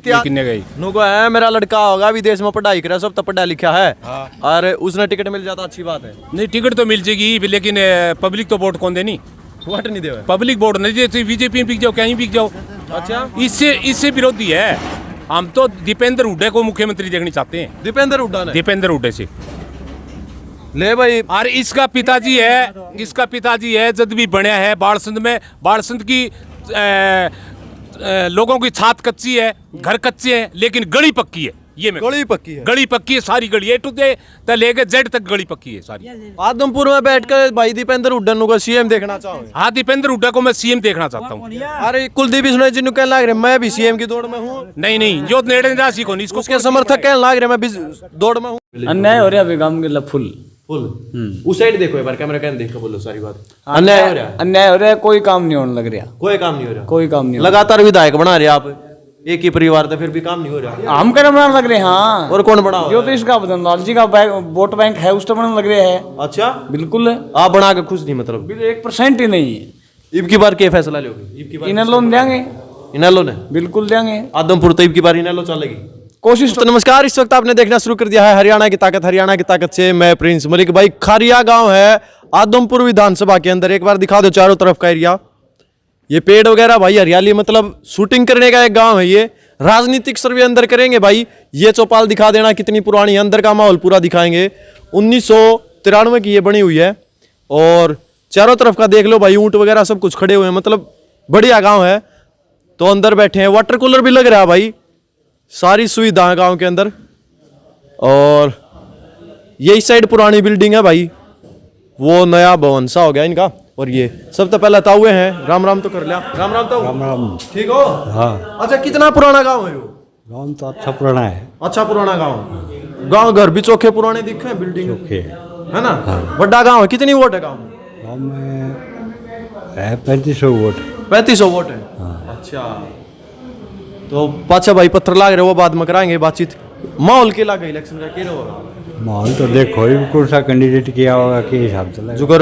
कितने गई नुको है मेरा लड़का होगा विदेश में पढ़ाई करा सब तो पढ़ा लिखा है और उसने टिकट मिल जाता अच्छी बात है। नहीं टिकट तो मिल जाएगी लेकिन पब्लिक तो वोट कौन देनी वोट नहीं दे पब्लिक वोट नहीं देती बीजेपी में बिक जाओ कहीं बिक जाओ। अच्छा इससे विरोधी है। हम तो दीपेंद्र हुड्डा को मुख्यमंत्री देखना चाहते हैं। दीपेंद्र हुड्डा ने दीपेंद्र हुड्डा से ले भाई और इसका पिताजी है जब भी बनया है बाड़संद में बाड़संद की लोगों की छात कच्ची है घर कच्चे हैं लेकिन गली पक्की है। ये गली पक्की है गली पक्की है सारी गली ए टू लेके जेड तक गली पक्की है सारी। आदमपुर में बैठकर भाई दीपेंद्र हुड्डा को सीएम देखना चाहूँ। हाँ दीपेंद्र हुड्डा को मैं सीएम देखना चाहता हूँ। अरे कुलदीप बिश्नोई जी कहने लग रहे मैं भी सीएम की दौड़ में हूँ। नहीं जो नेड़े राशि को नहीं इसको उसके समर्थक कहने लग रहे मैं भी दौड़ में हूँ। अन्याय हो रहा है गांव के फुल उस साइड देखो एक बार कैमरा कैन देखो बोलो सारी बात। अन्याय हो रहा है कोई काम नहीं होने लग रहा कोई काम नहीं हो रहा कोई काम नहीं लगातार विधायक बना रहे आप एक ही परिवार था फिर भी काम नहीं हो रहा। हम क्या बनाने लग रहे हैं। हाँ और कौन बना जो तो इसका बदनलाल जी का वोट बैंक है उस तो बनाने लग रहे हैं। अच्छा बिल्कुल आप बना के खुश नहीं मतलब 1% ही नहीं है। ईब की बार क्या फैसला लोगे? ईब की बार इन्हें लोन देंगे इनेलो ने बिल्कुल देंगे। आदमपुर तो ईब की बार इनेलो चलेगी कोशिश तो। नमस्कार इस वक्त आपने देखना शुरू कर दिया है हरियाणा की ताकत से मैं प्रिंस मलिक। भाई खारिया गांव है आदमपुर विधानसभा के अंदर। एक बार दिखा दो चारों तरफ का एरिया ये पेड़ वगैरह भाई हरियाली मतलब शूटिंग करने का एक गांव है ये। राजनीतिक सर्वे अंदर करेंगे भाई ये चौपाल दिखा देना कितनी पुरानी है अंदर का माहौल पूरा दिखाएंगे। 1993 की ये बनी हुई है और चारों तरफ का देख लो भाई ऊंट वगैरह सब कुछ खड़े हुए हैं मतलब बढ़िया गांव है। तो अंदर बैठे हैं वाटर कूलर भी लग रहा है भाई सारी सुविधा है गांव के अंदर। और ये इस साइड पुरानी बिल्डिंग है भाई वो नया भवन सा हो गया इनका। और ये सब तो पहले ताउए हैं। राम राम तो कर लिया। राम राम तो राम राम ठीक हो? हाँ अच्छा कितना पुराना गांव है वो? गाँव तो अच्छा पुराना है। अच्छा पुराना गांव घर भी चौखे पुराने दिखे हैं बिल्डिंग ओके है ना। हाँ। बड़ा गांव है कितनी वोट है गांव में? गाँव में है 3500 वोट। 3500 वोट है। हाँ। अच्छा तो पाछा भाई पत्थर लाग रहे वो बाद में कराएंगे बातचीत। माहौल के लागे इलेक्शन का क्या होगा? माहौल तो देखो ही कौन सा कैंडिडेट किया होगा के हिसाब से। जुगर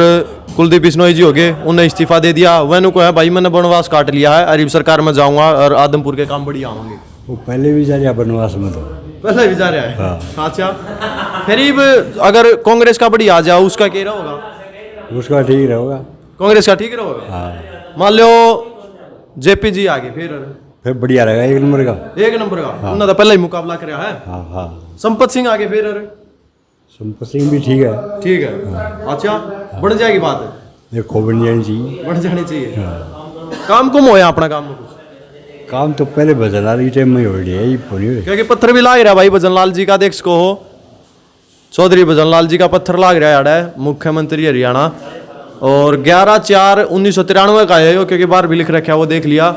कुलदीप बिश्नोई जी हो गए उन्हें इस्तीफा दे दिया वैनु को है भाई मैंने बनवास काट लिया है अरीब सरकार में जाऊंगा और आदमपुर के काम बढ़िया होंगे। वो पहले भी जा रहा बनवास में तो पहले भी जा रहा है। हाँ। अच्छा करीब अगर कांग्रेस का बढ़िया आ जाओ उसका क्या होगा? उसका ठीक रहेगा। कांग्रेस का ठीक रहेगा। हाँ मान लो जेपी जी आगे फिर बढ़िया रहेगा एक नंबर का। एक नंबर का उन्होंने तो पहले ही मुकाबला कराया है। हाँ हाँ संपत सिंह आगे फिर संपत सिंह भी ठीक है। ठीक है। अच्छा बढ़ जाएगी बात देखो बन जानी चाहिए। बढ़ जानी चाहिए। काम कुम होया अपना काम में कुछ काम तो पहले भजनलाल की टाइम में हो रही है क्योंकि पत्थर भी लाग रहा भाई भजनलाल जी का देख सको हो चौधरी भजनलाल जी का पत्थर लाग रहा है मुख्यमंत्री हरियाणा। और 11/4/1993 का है क्योंकि बाहर भी लिख रखा है वो देख लिया।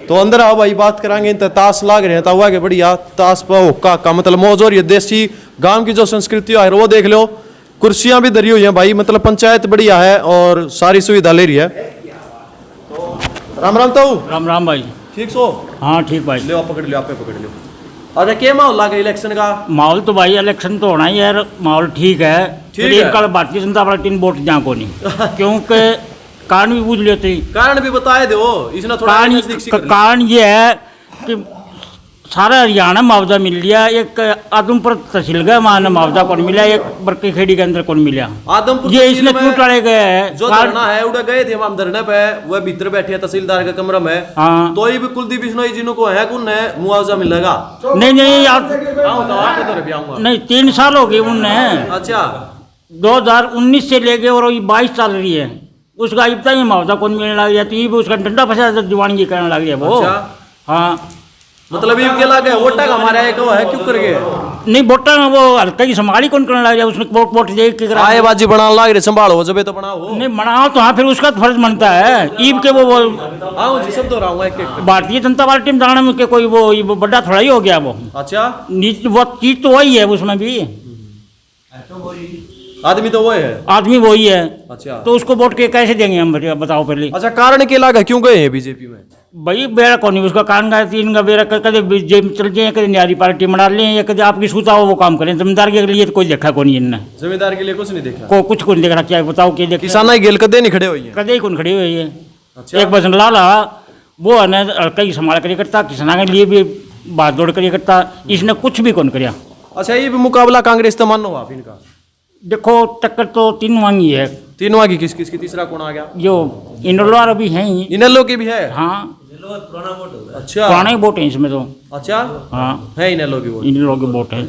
तो अंदर आओ भाई बात कराएंगे ताश लाग रहे हैं तावा के बढ़िया ताश पर हुक्का का मतलब मौज हो रही है। देसी गांव की जो संस्कृति है वो देख लो कुर्सियां भी धरी हुई हैं भाई मतलब पंचायत बढ़िया है और सारी सुविधा ले रही है। राम राम तो राम राम भाई ठीक सो? हाँ ठीक भाई ले पकड़ लियो आपे पकड़ लियो। अरे क्या माहौल लगा इलेक्शन का? माहौल तो भाई इलेक्शन तो होना ही है माहौल ठीक है। कल भारतीय जनता पार्टी ने वोट जहाँ को नहीं क्योंकि कारण भी पूछ लेते कारण भी बताए दो इसने थोड़ा कारण ये है कि सारा हरियाणा मुआवजा मिल गया एक आदमपुर तहसील गया वहाँ मुआवजा कौन मिला एक बरकी खेड़ी के अंदर कौन मिला आदमपुर ये इसने क्यों टाले गए है जो धरना है उड़ा गए थे हम धरने पे वह भीतर बैठे तहसीलदार के कमरा में। हाँ तो भी कुलदीप बिश्नोई जी को है कौन है मुआवजा मिलेगा? नहीं यार नहीं 3 साल हो गए उनने। अच्छा 2019 से लेके और 22 चल रही है उसका अब तक मुआवजा कौन मिलने लग गया तो उसका डंडा फंसा दीवानी ये करने लग गया वो। हाँ मतलब ये क्या लगा वोटा का हमारा एक है क्यों कर गए? नहीं वोटा वो हल्का की संभाली कौन करने लग गया उसमें वोट दे के आएबाजी बनाने लग रहे संभालो जब तो बनाओ नहीं बनाओ तो हाँ फिर उसका तो फर्ज बनता है ईब के वो आओ जी सब तो रहा हूँ भारतीय जनता पार्टी में जाने में कोई वो बड़ा थोड़ा ही हो गया वो। अच्छा वो चीज तो वही है उसमें भी आदमी तो वही है आदमी वही है। अच्छा तो उसको वोट के कैसे देंगे हम बताओ पहले। अच्छा कारण क्या लगा क्यों गए हैं बीजेपी में? भाई बेरा कौन नहीं उसका कारण का तीन का बेरा कदे बीजेपी चल जाए कदे न्यारी पार्टी बना लें या कदे आपकी सूता हो वो काम करें जमींदार के लिए तो कोई देखा कौन इनने जमींदार के लिए कुछ नहीं देखा कुछ कौन देख रहा क्या बताओ क्या देखा किसान गेल कदे नहीं खड़े हुई है कदे ही कौन खड़ी हुई है। अच्छा। एक बसन लाला वो है ना कई संभाल कर करता किसान के लिए भी बात दौड़ करिए करता, इसने कुछ भी कौन करिया। अच्छा ये भी मुकाबला कांग्रेस तो मानो आप इनका? देखो टक्कर तो तीन मांगी है। तीनों की किस किसकी, तीसरा कौन आ गया? जो इनलोर अभी हैं ही। इनेलो की भी है? हाँ अच्छा पुराने वोट हैं इसमें तो। अच्छा हाँ है इनेलो की वोट, इनलोर के वोट है।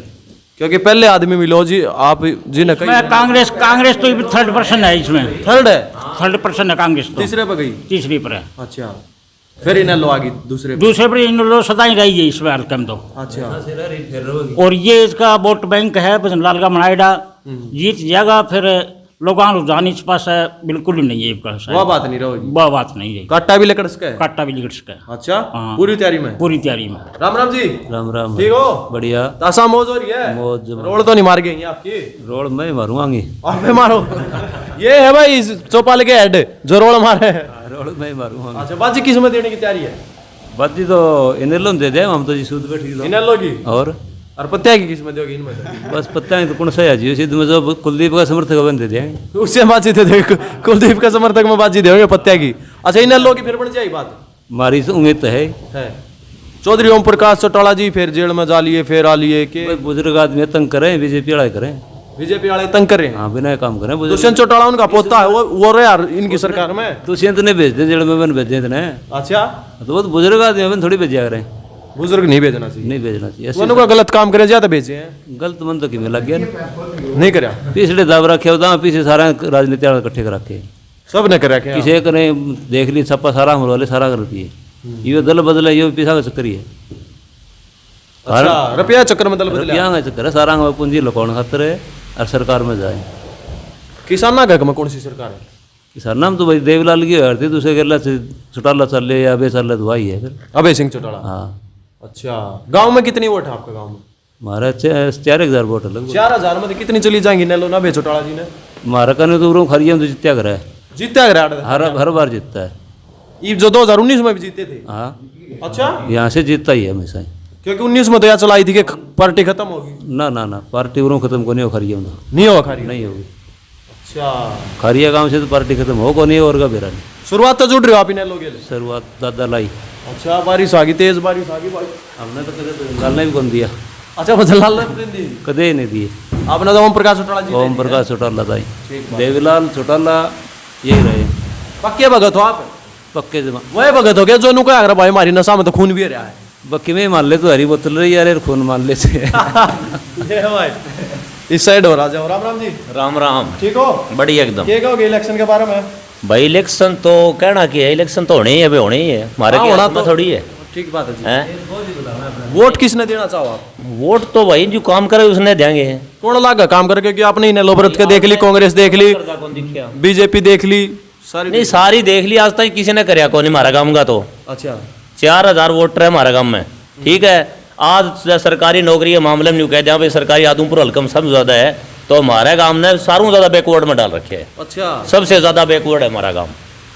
क्योंकि पहले आदमी मिलो जी आप जी ने मैं कांग्रेस तो 3rd% है इसमें। थर्ड है, 3rd% है कांग्रेस तो। तीसरे पे गई। तीसरी पर है। अच्छा फिर इनेलो आ गई दूसरे पे। दूसरे पर इनलोर सदा ही रही है इस बार कम तो। अच्छा और ये इसका वोट बैंक है भजनलाल का मनाइडा, जीत जाएगा। फिर लोगों रुझान इस पास है बिल्कुल ही नहीं है इसका। वह बात नहीं रहोगी, वह बात नहीं है। काटा भी लेकर इसका है? काटा भी लिखट सका है। अच्छा हाँ। पूरी तैयारी में? पूरी तैयारी में। राम राम जी। राम राम। ठीक हो? बढ़िया। तासा मौज हो रही है? मौज। रोड तो नहीं मार गई आपकी? रोड में मारूंगी। और मैं मारो ये है भाई चौपाल के हेड जो रोड मारे है। रोड में मारूंगा। अच्छा बाजी किस में देने की तैयारी है? बाजी तो इनेलो दे दे, हम तो जी सूद बैठी दो। इनेलो की और पत्या की किस में दोगे इनमें तो? बस पत्ता है तो कौन सा है जी, सिद्ध में जो कुलदीप का समर्थक बन दे देंगे। उससे बाजी दे दे, कुलदीप का समर्थक में बाजी देंगे पत्या की। अच्छा इनेलो की फिर बन जाएगी बात? हमारी तो उम्मीद तो है। चौधरी ओम प्रकाश चौटाला जी फिर जेल में जा लिए, फिर आ लिए के भाई बुजुर्ग आदमी तंग करें, बीजेपी वाले करें। बीजेपी वाले तंग कर रहे हैं। हाँ बिना काम करें। दुष्यंत चौटाला उनका पोता है, वो रहे यार इनकी सरकार में। दुष्यंत ने भेज दे, जेल में मैंने भेजे इतने। अच्छा तो वो बुजुर्ग आदमी मैंने थोड़ी भेजा करें। बुजुर्ग नहीं भेजना चाहिए, नहीं भेजना चाहिए। दोनों का गलत काम करे ज्यादा भेजे हैं। गलत मन तो किमें लग गया नहीं करे, पिछले दाब रखे होता पीछे सारा राजनीति वाले इकट्ठे कर रखे। सब ने करे क्या? किसी एक ने देख ली छप्पा सारा हम वाले सारा करती है। ये दल बदले, ये पीछा का चक्कर ही है। अच्छा रुपया चक्कर में दल बदले। रुपया का चक्कर है सारा में, पूंजी लुकाने खातर है और सरकार में जाए। किसान ना में कौन सी सरकार है? किसान नाम तो भाई देवलाल की हरती, दूसरे केरला से चौटाला चल ले या बे चल ले तो वही है फिर। अभय सिंह चौटाला। हाँ। अच्छा गांव में कितनी वोट है आपका गांव में? हमारा 4,000 वोट है लगभग। 4,000 में कितनी चली जाएंगी नेलो ना? अभय चौटाला जी ने हमारा कहने तो उरों खरिया तो जित्या करा है। जीतता है हर बार जीतता है। ये जो 2019 में भी जीते थे। हाँ अच्छा यहाँ से जीतता ही है हमेशा ही। क्योंकि 19 में तो यह चलाई थी कि पार्टी खत्म होगी। ना ना ना पार्टी उरों खत्म को नहीं हो खरिया में नहीं होगा खारी? नहीं होगी। अच्छा खरिया गांव से तो पार्टी खत्म हो को नहीं और का बेरा नहीं। शुरुआत तो जुड़ रही हो आप इन्हें लोगे? शुरुआत दादा लाई। अच्छा बारिश आ गई, तेज बारिश आ गई भाई। हमने तो कदे डालने भी कौन दिया। अच्छा बदलाल ने दी कदे नहीं दिए। आपने तो ओम प्रकाश चौटाला जी ओम प्रकाश चौटाला था देवीलाल चौटाला यही रहे। पक्के भगत हो आप? पक्के जमा वही भगत हो गया जो नुका अगर भाई हमारी नशा में तो खून भी रहा है। बक्की में मान ले तो हरी बोतल रही यार, खून मान ले से। भाई इस साइड हो राजा। राम राम जी। राम राम। ठीक हो? बढ़िया एकदम। क्या कहोगे इलेक्शन के बारे में? भाई इलेक्शन तो कहना क्या है, इलेक्शन तो होने ही है, अभी होने ही है। हमारे हाँ, क्या होना हाथ में तो- थोड़ी है। ठीक बात है जी। हैं? वोट किसने देना चाहो आप? वोट तो भाई जो काम करे उसने देंगे। कौन लागा काम करके कि आपने इन्हें लोबरत के देख ली, कांग्रेस देख ली, बीजेपी देख ली, सारी नहीं सारी देख ली, आज तक किसी ने कराया कौन हमारा काम का। तो अच्छा 4,000 वोटर है हमारे गाँव में। ठीक है आज सरकारी नौकरी के मामले में यूँ कहते हैं भाई सरकारी आदमपुर हल्कम सब ज्यादा है, तो हमारे गाँव ने सारों ज्यादा बैकवर्ड में डाल रखे है। अच्छा सबसे ज्यादा बैकवर्ड है हमारा गाँव।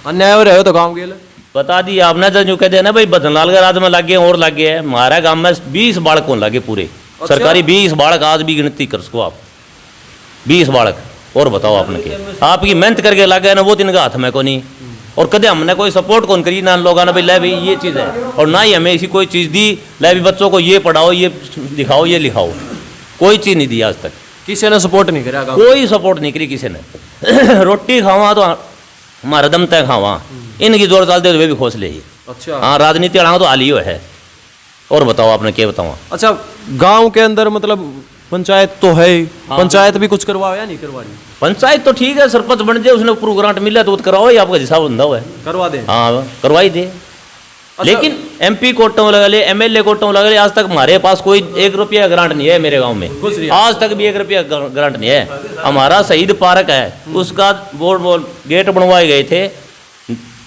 अन्याय हो रहे हो तो गाँव के लिए बता दी आपने जो कहते हैं ना भाई भजनलाल के राज में लग गए और लग गए है। हमारे गांव में 20 बालक कौन लगे पूरे। सरकारी 20 बालक आज भी गिनती कर सको आप, 20 बालक। और बताओ आपने क्या आपकी मेहनत करके लगे ना वो तीन का हाथ में को नहीं। और कदे हमने कोई सपोर्ट कौन करी ना लोगों ने भाई ले भाई ये चीज़ है, और ना ही हमें ऐसी कोई चीज़ दी ले भी बच्चों को ये पढ़ाओ ये दिखाओ ये लिखाओ, कोई चीज़ नहीं दी आज तक। किसी ने सपोर्ट नहीं करा? कोई सपोर्ट नहीं करी किसी ने। रोटी खावा तो हमारा दम तय खावा, इनकी जोर डालते हुए भी खोस ले। अच्छा हाँ राजनीति अड़ा तो आलियो है। और बताओ आपने क्या बताओ? अच्छा गांव के अंदर मतलब पंचायत तो है, पंचायत भी कुछ करवाओ या नहीं करवा रही? पंचायत तो ठीक है, सरपंच बन जाए उसने ऊपर ग्रांट मिला तो कराओ ही, आपका हिसाब बंधा हुआ है। करवा दे। हाँ करवाई दे। लेकिन MP कोटों लगा ले, MLA कोटों लगा ले, आज तक हमारे पास कोई 1 रुपया ग्रांट नहीं है मेरे गांव में। आज तक भी 1 रुपया ग्रांट नहीं है। हमारा शहीद पार्क है, उसका बोर्ड गेट बनवाए गए थे,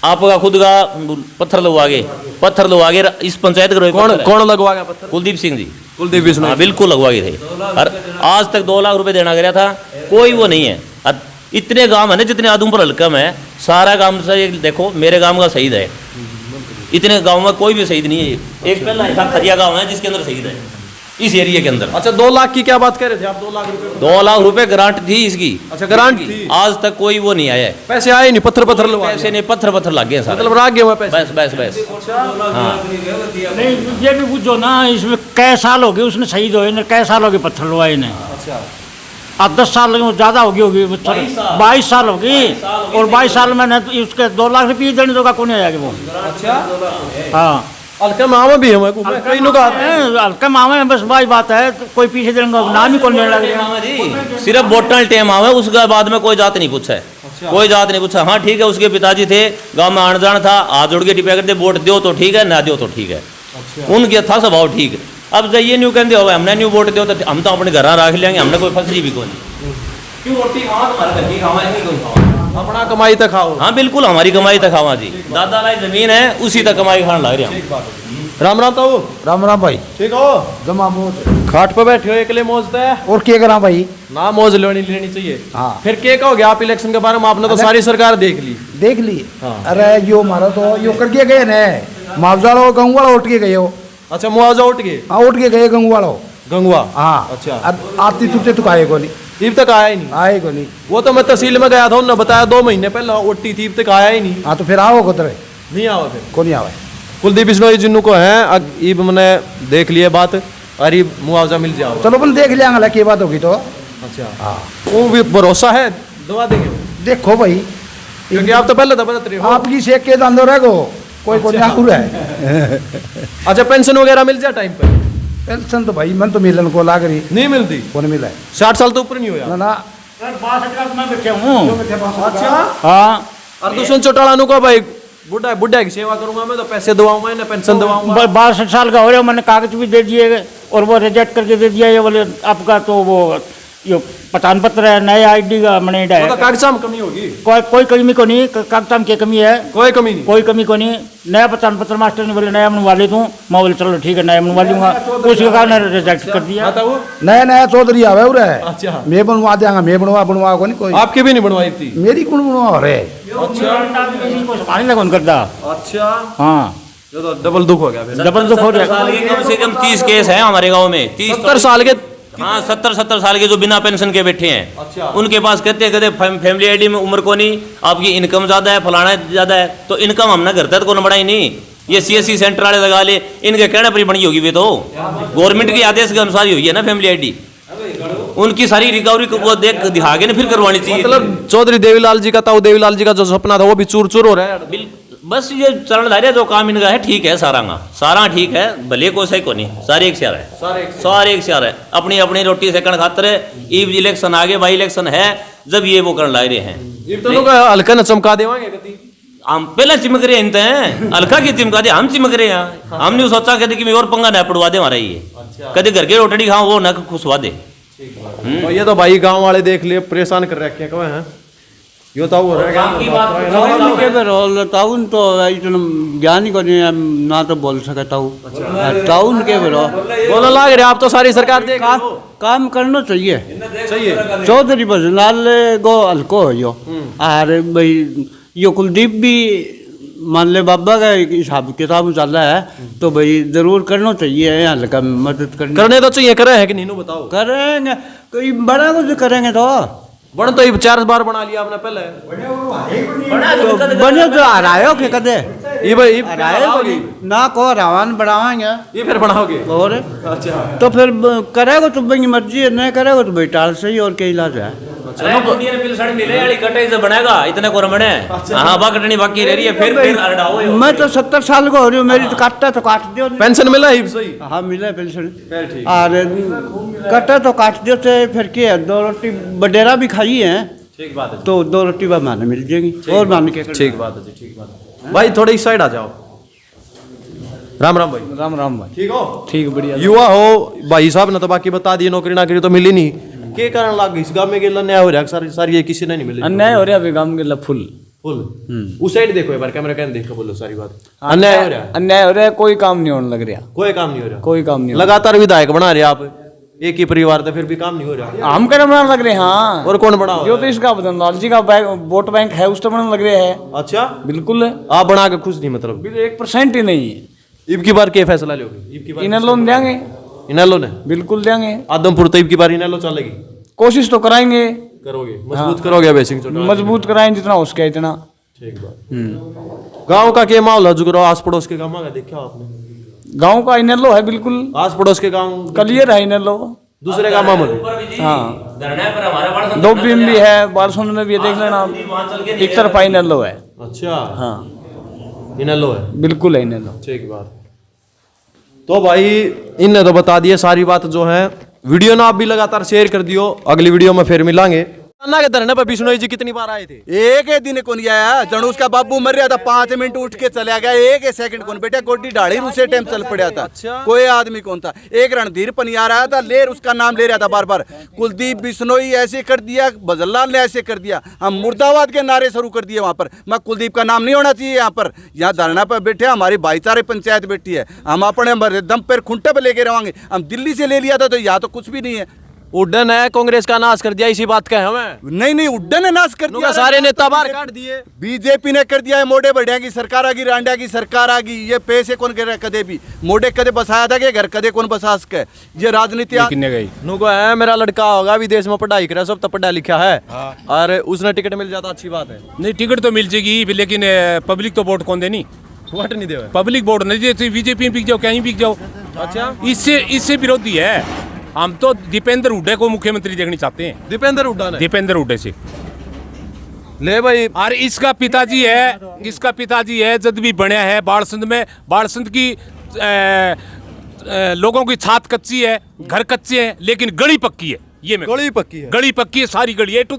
आपका खुद का पत्थर लगवा गए इस पंचायत के। कौन लगवा गया पत्थर? कुलदीप सिंह जी। कुलदीप विष्णु। हाँ बिल्कुल लगवा गए थे। और आज तक 2 लाख रुपए देना गया था, कोई वो नहीं है। और इतने गांव है ना जितने आदमपुर हल्का में, सारा गांव से देखो मेरे गांव का शहीद है। इतने गांव में कोई भी शहीद नहीं है। एक पहला ऐसा खरिया गांव है जिसके अंदर शहीद है। इस एरिया के अंदर। अच्छा 2 लाख की क्या बात कर रहे थे आप? 2 लाख रुपए 2 लाख रुपए ग्रांट थी इसकी। अच्छा ग्रांट थी, आज तक कोई वो नहीं आया है, पैसे आए नहीं, पत्थर लगवा पैसे नहीं, पत्थर लग गए सारे, मतलब राग गए हुए पैसे। बस बस बस। हाँ नहीं ये भी पूछो ना, इसमें कै साल हो गए उसने शहीद हुए ने, कै साल हो गए पत्थर लुआए ने। अच्छा अब 10 साल ज़्यादा होगी 22 साल होगी, और 22 साल में उसके 2 लाख रुपये देने दोगा कौन आएगा वो। अच्छा हाँ हल्का मामा भी है कई लोग आते हैं। हल्का मामा है, बस वही बात है, तो कोई पीछे देंगे नाम ही कौन लेने लग रहा। सिर्फ वोटल टाइम आवे, उसके बाद में कोई जात नहीं पूछा है, कोई जात नहीं पूछा। हाँ ठीक है, उसके पिताजी थे, गांव में आन जान था, हाथ जोड़ के टिपा करते वोट दो तो ठीक है, ना दो तो ठीक है, उनके था स्वभाव ठीक है। अब जाइए न्यू कहते हो हमने न्यू वोट दो तो हम तो अपने घर रख लेंगे, हमने कोई फसली भी कौन क्यों रोटी खावा, तुम्हारे घर की खावा नहीं क्यों खावा, अपना कमाई तक खाओ। हाँ बिल्कुल हमारी कमाई तक खावा जी, दादा लाई जमीन है उसी तक कमाई खाने लग रहे हैं। राम राम ताऊ। राम राम भाई। ठीक हो? जमा मोज खाट पे बैठे हो एकले मौज है और क्या करा भाई? ना मौज लेनी चाहिए। हाँ। फिर क्या कहोगे आप इलेक्शन के बारे में? आपने तो सारी सरकार देख ली। देख ली। हाँ। अरे यो मारा तो यो करके गए ने, मुआवजा लो गाँव वाला उठ के गए हो। अच्छा मुआवजा उठ गए? हाँ उठ के गए गाँव वाला। गंगवा? हाँ। अच्छा आती तुझे तो आए को नहीं, ईब तक आया ही नहीं। आए को नहीं। वो तो मैं तहसील में गया था, उन्होंने बताया 2 महीने पहले उठी थी, ईब तक आया ही नहीं। हाँ तो फिर आओ कुतरे नहीं आवा फिर को नहीं आवे। कुलदीप बिश्नोई जिन्नू को है ईब मैंने देख लिए बात, और ईब मुआवजा मिल जाओ। चलो अपन देख लिया की बात होगी तो। अच्छा हाँ वो भी भरोसा है, दवा देंगे वो। देखो भाई, क्योंकि आप तो पहले तो बता रहे हो। आपकी शेख के दांदो रहेगो कोई को नहीं आउर है। अच्छा पेंशन वगैरह मिल जाए टाइम पर? पेंशन तो भाई मन तो मिलन को लाग रही, नहीं मिलती। कौन मिला है? 60 साल तो ऊपर नहीं हुआ ना ना। 62 का मैं बैठा हूँ। अच्छा हाँ और दूसरे चौटाला को भाई बुढ़ा की सेवा करूंगा मैं, तो पैसे दवाऊंगा ना पेंशन दवाऊंगा। 62 साल का हो रहे हो, मैंने कागज भी दे दिए और वो रिजेक्ट करके दे दिया, ये बोले आपका तो वो यो पहचान पत्र है, नया ID का मैंने तो कागजात में कमी होगी? कोई कमी को नहीं, कागजात की कमी है, कोई कमी नहीं। कोई कमी को नहीं। नया पहचान पत्र मास्टर ने बोले नया बनवा ले दूँ, मैं बोले चलो ठीक है नया बनवा लूंगा, उसके कारण रिजेक्ट कर दिया। बताओ नया नया चौधरी आवे उरे। अच्छा मैं बनवा देंगा, मैं बनवा को नहीं कोई। आपकी भी नहीं बनवाई थी? मेरी कौन बनवा रहे? पानी लगा करता। अच्छा हाँ ये तो डबल दुख हो गया फिर। डबल दुख हो साल के कम से कम 30 केस हैं हमारे गांव में, 30 70 साल के। हाँ 70 साल के जो बिना पेंशन के बैठे हैं। अच्छा। उनके पास कहते फैमिली ID में उम्र को नहीं, आपकी इनकम ज्यादा है, फलाना ज्यादा है, तो इनकम हमने घर तक को बढ़ाई नहीं, ये CSC सेंटर वाले लगा ले, इनके कहने पर ही बनी होगी। वे तो गवर्नमेंट के आदेश के अनुसार ही हुई है ना फैमिली ID, उनकी सारी रिकवरी वो देख दिखा के ना फिर करवानी चाहिए। मतलब चौधरी देवीलाल जी का, ताऊ देवीलाल जी का जो सपना था वो भी चूर चूर हो रहा है। बस ये चरण धारे जो काम इनका है ठीक है, सारा ठीक है, भले को सही को नहीं, सारे एक सार है, सारे एक सार है, अपनी अपनी रोटी सेकंड खातर है। ईब इलेक्शन आगे, बाई इलेक्शन है, जब ये वो करने लग रहे हैं, तो लोग हल्का न चमका देवांगे कभी। हम पहले चिमक रहे हैं, हल्का की चिमका दे, हम चिमक रहे हैं। हमने सोचा कभी कि और पंगा न पड़वा दे हमारा, ये कभी घर के रोटी खाओ वो न खुशवा दे। और ये तो भाई गांव वाले देख लिए परेशान कर रखे हैं। यो तो हो रहा टाउन के बेरोल टाउन तो इतना ज्ञान ही को नहीं है, ना तो बोल सकता हूँ। टाउन के बेरोल बोला लाग रहे आप तो सारी सरकार देख काम करना चाहिए। चाहिए चौधरी भजनाल गो हल्को हो यो, और भाई यो कुलदीप भी मान ले बाबा का हिसाब किताब चल रहा है, तो भाई जरूर करना चाहिए, हल्का मदद करने तो चाहिए। करे है कि नहीं बताओ? करेंगे कोई बड़ा कुछ करेंगे तो बन तो 4 बार बना लिया आपने पहले। बने तो हरायो के कदे ये भाई हराए ना को रावण बढ़ावाएंगे, ये फिर बनाओगे? और अच्छा तो फिर करेगा तो भाई मर्जी है, नहीं करेगा तो भाई टाल सही, और क्या इलाज है। बनेगा इतने को रमणे। हाँ बा कटनी बाकी रह रही है, फिर अड़ाओ। मैं तो 70 साल का हो रही हूँ, मेरी तो काटता तो काट दियो। पेंशन मिला ही सही? हाँ मिला पेंशन, और कटा तो काट दियो थे, फिर क्या 2 रोटी बडेरा भी खाई है। ठीक बात है, तो 2 रोटी बाद माने मिल जाएगी, और मान के। ठीक बात है जी, ठीक बात है भाई। थोड़ी इस साइड आ जाओ। राम राम भाई। राम राम भाई। ठीक हो? ठीक बढ़िया। युवा हो भाई साहब ने तो बाकी बता दिए, नौकरी नाकरी तो मिली नहीं, के कारण लाग गई इस गांव में गेला अन्याय हो रहा है सारी सारी, ये किसी ने नहीं मिली। अन्याय हो रहा है अभी गांव के फुल उस साइड देखो एक बार, कैमरा कैन देखो, बोलो सारी बात। अन्याय हो रहा है, अन्याय हो रहा है, कोई काम नहीं होने लग रहा, कोई काम नहीं हो रहा, कोई काम नहीं। लगातार विधायक बना रहे आप, एक ही परिवार था, फिर भी काम नहीं हो रहा। हम क्या बनाने लग रहे हैं? हाँ और कौन बना? जो तो इसका बदनलाल जी का वोट बैंक है, उस तो बनाने लग रहे हैं। अच्छा बिल्कुल आप बना के खुश नहीं? मतलब 1% ही नहीं है। ईब की बार क्या फैसला लोगे? ईब की बार इन्हें लोन देंगे, इनेलो ने बिल्कुल देंगे, आदमपुर तैयब की बार इनेलो चलेगी, कोशिश तो कराएंगे, करोगे, मजबूत करोगे बेसिंग चौटाला? मजबूत कराएंगे जितना हो सके इतना। ठीक बात। गांव का क्या माहौल है जो करो आस पड़ोस के गांव का देखा आपने? गांव का इनेलो है बिल्कुल, आस पड़ोस के गांव क्लियर है इनेलो। दूसरे का मामूल हाँ, डोबी में भी है, बालसुंद में भी है, देख लेना आप, एक तरफा इनेलो है। अच्छा हाँ इनेलो है, बिल्कुल है इनेलो। ठीक बात। तो भाई इनने तो बता दिए सारी बात जो है, वीडियो ना आप भी लगातार शेयर कर दियो, अगली वीडियो में फिर मिलांगे। के धरने पर बिश्नोई जी कितनी बार आए थे? एक ही दिन कौन आया, जन उसका बाबू मर रहा था 5 मिनट उठ के चला गया, एक ही सेकंड कौन बेटा गोडी ढाड़ी उसे टाइम चल पड़ा था। अच्छा। कोई आदमी कौन था, एक रणधीर पनियार आया था, लेर उसका नाम ले रहा था बार बार, कुलदीप बिश्नोई ऐसे कर दिया, भजनलाल ने ऐसे कर दिया, हम मुर्दाबाद के नारे शुरू कर दिए वहां पर। मैं कुलदीप का नाम नहीं होना चाहिए यहाँ पर, यहाँ धरना पर बैठे हमारी भाईचारे पंचायत बैठी है, हम अपने दम पर खुंटे पे लेके रहेंगे। हम दिल्ली से ले लिया था तो यहाँ तो कुछ भी नहीं है। उड्डन है, कांग्रेस का नाश कर दिया, इसी बात का है हमें। नहीं उड्डन ने नाश कर दिया, सारे नेता बाहर काट दिए, बीजेपी ने कर दिया है। मोड़े बढ़िया की सरकार आ गई, रांडिया की सरकार आ गई, ये पैसे कौन कर रहा है? कदे भी मोड़े कदे बसाया था कि घर कदे कौन बसा सके? ये राजनीति किन्ने गई नुको है, मेरा लड़का होगा विदेश में पढ़ाई करे, सब तो पढ़ा लिखा है और उसने टिकट मिल जाता अच्छी बात है। नहीं टिकट तो मिल जाएगी, लेकिन पब्लिक तो वोट कौन देनी? वोट नहीं दे, पब्लिक वोट नहीं देती, बीजेपी में बिक जाओ, कहीं बिक जाओ। अच्छा इससे विरोधी है। हम तो दीपेंद्र हुड्डा को मुख्यमंत्री देखनी चाहते हैं, दीपेंद्र हुड्डा ने, दीपेंद्र हुड्डा से। ले भाई, और इसका पिताजी है जब भी बनया है बाड़सुंद में, बाड़सुंद की लोगों की छात कच्ची है, घर कच्चे हैं, लेकिन गली पक्की है। ये में गली पक्की है, गली पक्की है, सारी गली ए टू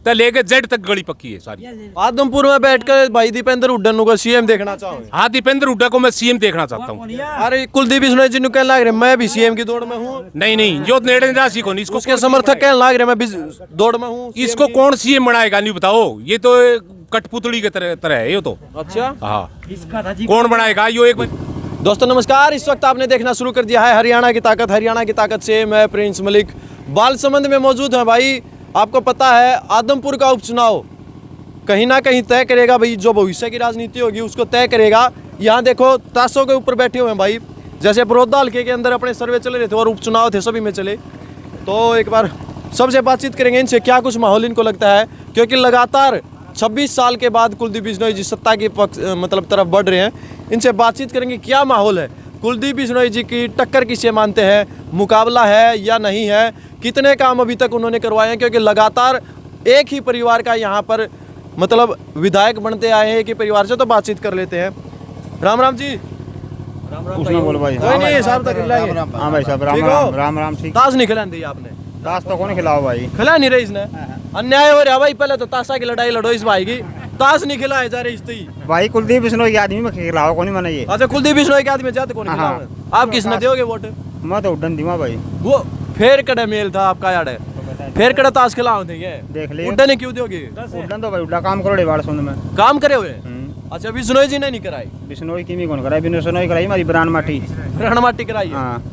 लेके जेड तक गली पक्की है सारी। आदमपुर में बैठकर भाई दीपेंद्र हुड्डा को सीएम देखना चाहूंगा। हाँ, दीपेंद्र हुड्डा को मैं सीएम देखना चाहता हूँ। अरे कुलदीप बिश्नोई जी कहने लग रहे मैं भी सीएम की दौड़ में हूँ। नहीं जो नेड़े राशि को नहीं, इसको उसके समर्थक कहने लग रहे मैं भी दौड़ में हूँ। इसको कौन सीएम बनाएगा नहीं बताओ, ये तो कठपुतली के तरह है ये तो। अच्छा हाँ, कौन बनाएगा यो एक। दोस्तों नमस्कार, इस वक्त आपने देखना शुरू कर दिया है हरियाणा की ताकत से मैं प्रिंस मलिक बालसमंद में मौजूद है। भाई आपको पता है आदमपुर का उपचुनाव कहीं ना कहीं तय करेगा भाई, जो भविष्य की राजनीति होगी उसको तय करेगा। यहाँ देखो ताशों के ऊपर बैठे हुए हैं भाई, जैसे बड़ौदा हल्के के अंदर अपने सर्वे चले रहे थे और उपचुनाव थे सभी में चले। तो एक बार सबसे बातचीत करेंगे इनसे, क्या कुछ माहौल इनको लगता है, क्योंकि लगातार 26 साल के बाद कुलदीप बिश्नोई जी सत्ता की मतलब तरफ बढ़ रहे हैं। इनसे बातचीत करेंगे क्या माहौल है, कुलदीप बिश्नोई जी की टक्कर किसे मानते हैं, मुकाबला है या नहीं है, कितने काम अभी तक उन्होंने करवाए हैं, क्योंकि लगातार एक ही परिवार का यहाँ पर मतलब विधायक बनते आए हैं, एक ही परिवार से। तो बातचीत कर लेते हैं। राम राम जी। बोलो भाई। कोई नहीं साहब तक खिलाएंगे। हाँ भाई साहब, ठीक हो? राम राम। ठीक, ताश नहीं खिला दी आपने? ताश तो कौन खिलाओ भाई, खिला नहीं रही इसने, अन्याय हो रहा भाई। पहले तो ताशा की लड़ाई लड़ो इस भाई की, ताश नहीं खिलाए जा रहे इस भाई कुलदीप बिश्नोई के आदमी में खिलाओ कौन मना ये। अच्छा कुलदीप बिश्नोई के आदमी जाते कौन खिलाओ? आप किसने दोगे वोट? मैं तो उड्डन दीवा भाई। वो फेर कड़े मेल था आपका यार, फेर कड़े ताश खिलाओ थे ये देख ले, उड्डा ने क्यों दोगे? उड्डन तो भाई उड्डा काम करो बाड़सुंद में, काम करे हुए। अच्छा बिश्नोई जी ने नहीं कराई? बिश्नोई की कौन कराई, बिश्नोई कराई हमारी ब्रांड माटी, रण माटी कराई है। हाँ।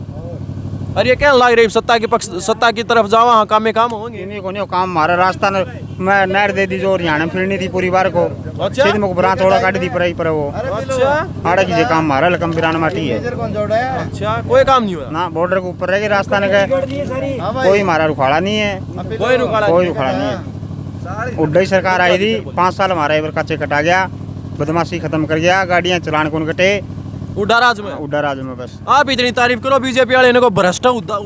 अरे ये क्या लग रही सत्ता की तरफ जाओ, हाँ काम में काम होंगे। किमी को नहीं काम हमारा रास्ता मैं नहर दे दी जो हरियाणा में फिरनी थी पूरी बार को। अच्छा। सीध मुख ब्रांच थोड़ा काट दी पर वो। अच्छा आड़ा की काम हमारा लकम ब्रांड माटी है। अच्छा कोई काम नहीं हुआ ना, बॉर्डर के ऊपर रह गए रास्ता ने गए, कोई हमारा रुखाड़ा नहीं है, कोई रुखाड़ा नहीं है। उड्डा ही सरकार आई थी 5 साल हमारा एक बार कच्चे कटा गया, बदमाशी खत्म कर गया, गाड़ियां चलान कौन कटे उड्डा राज में। बस आप इतनी तारीफ करो बीजेपी वाले ने को भ्रष्ट उड्डा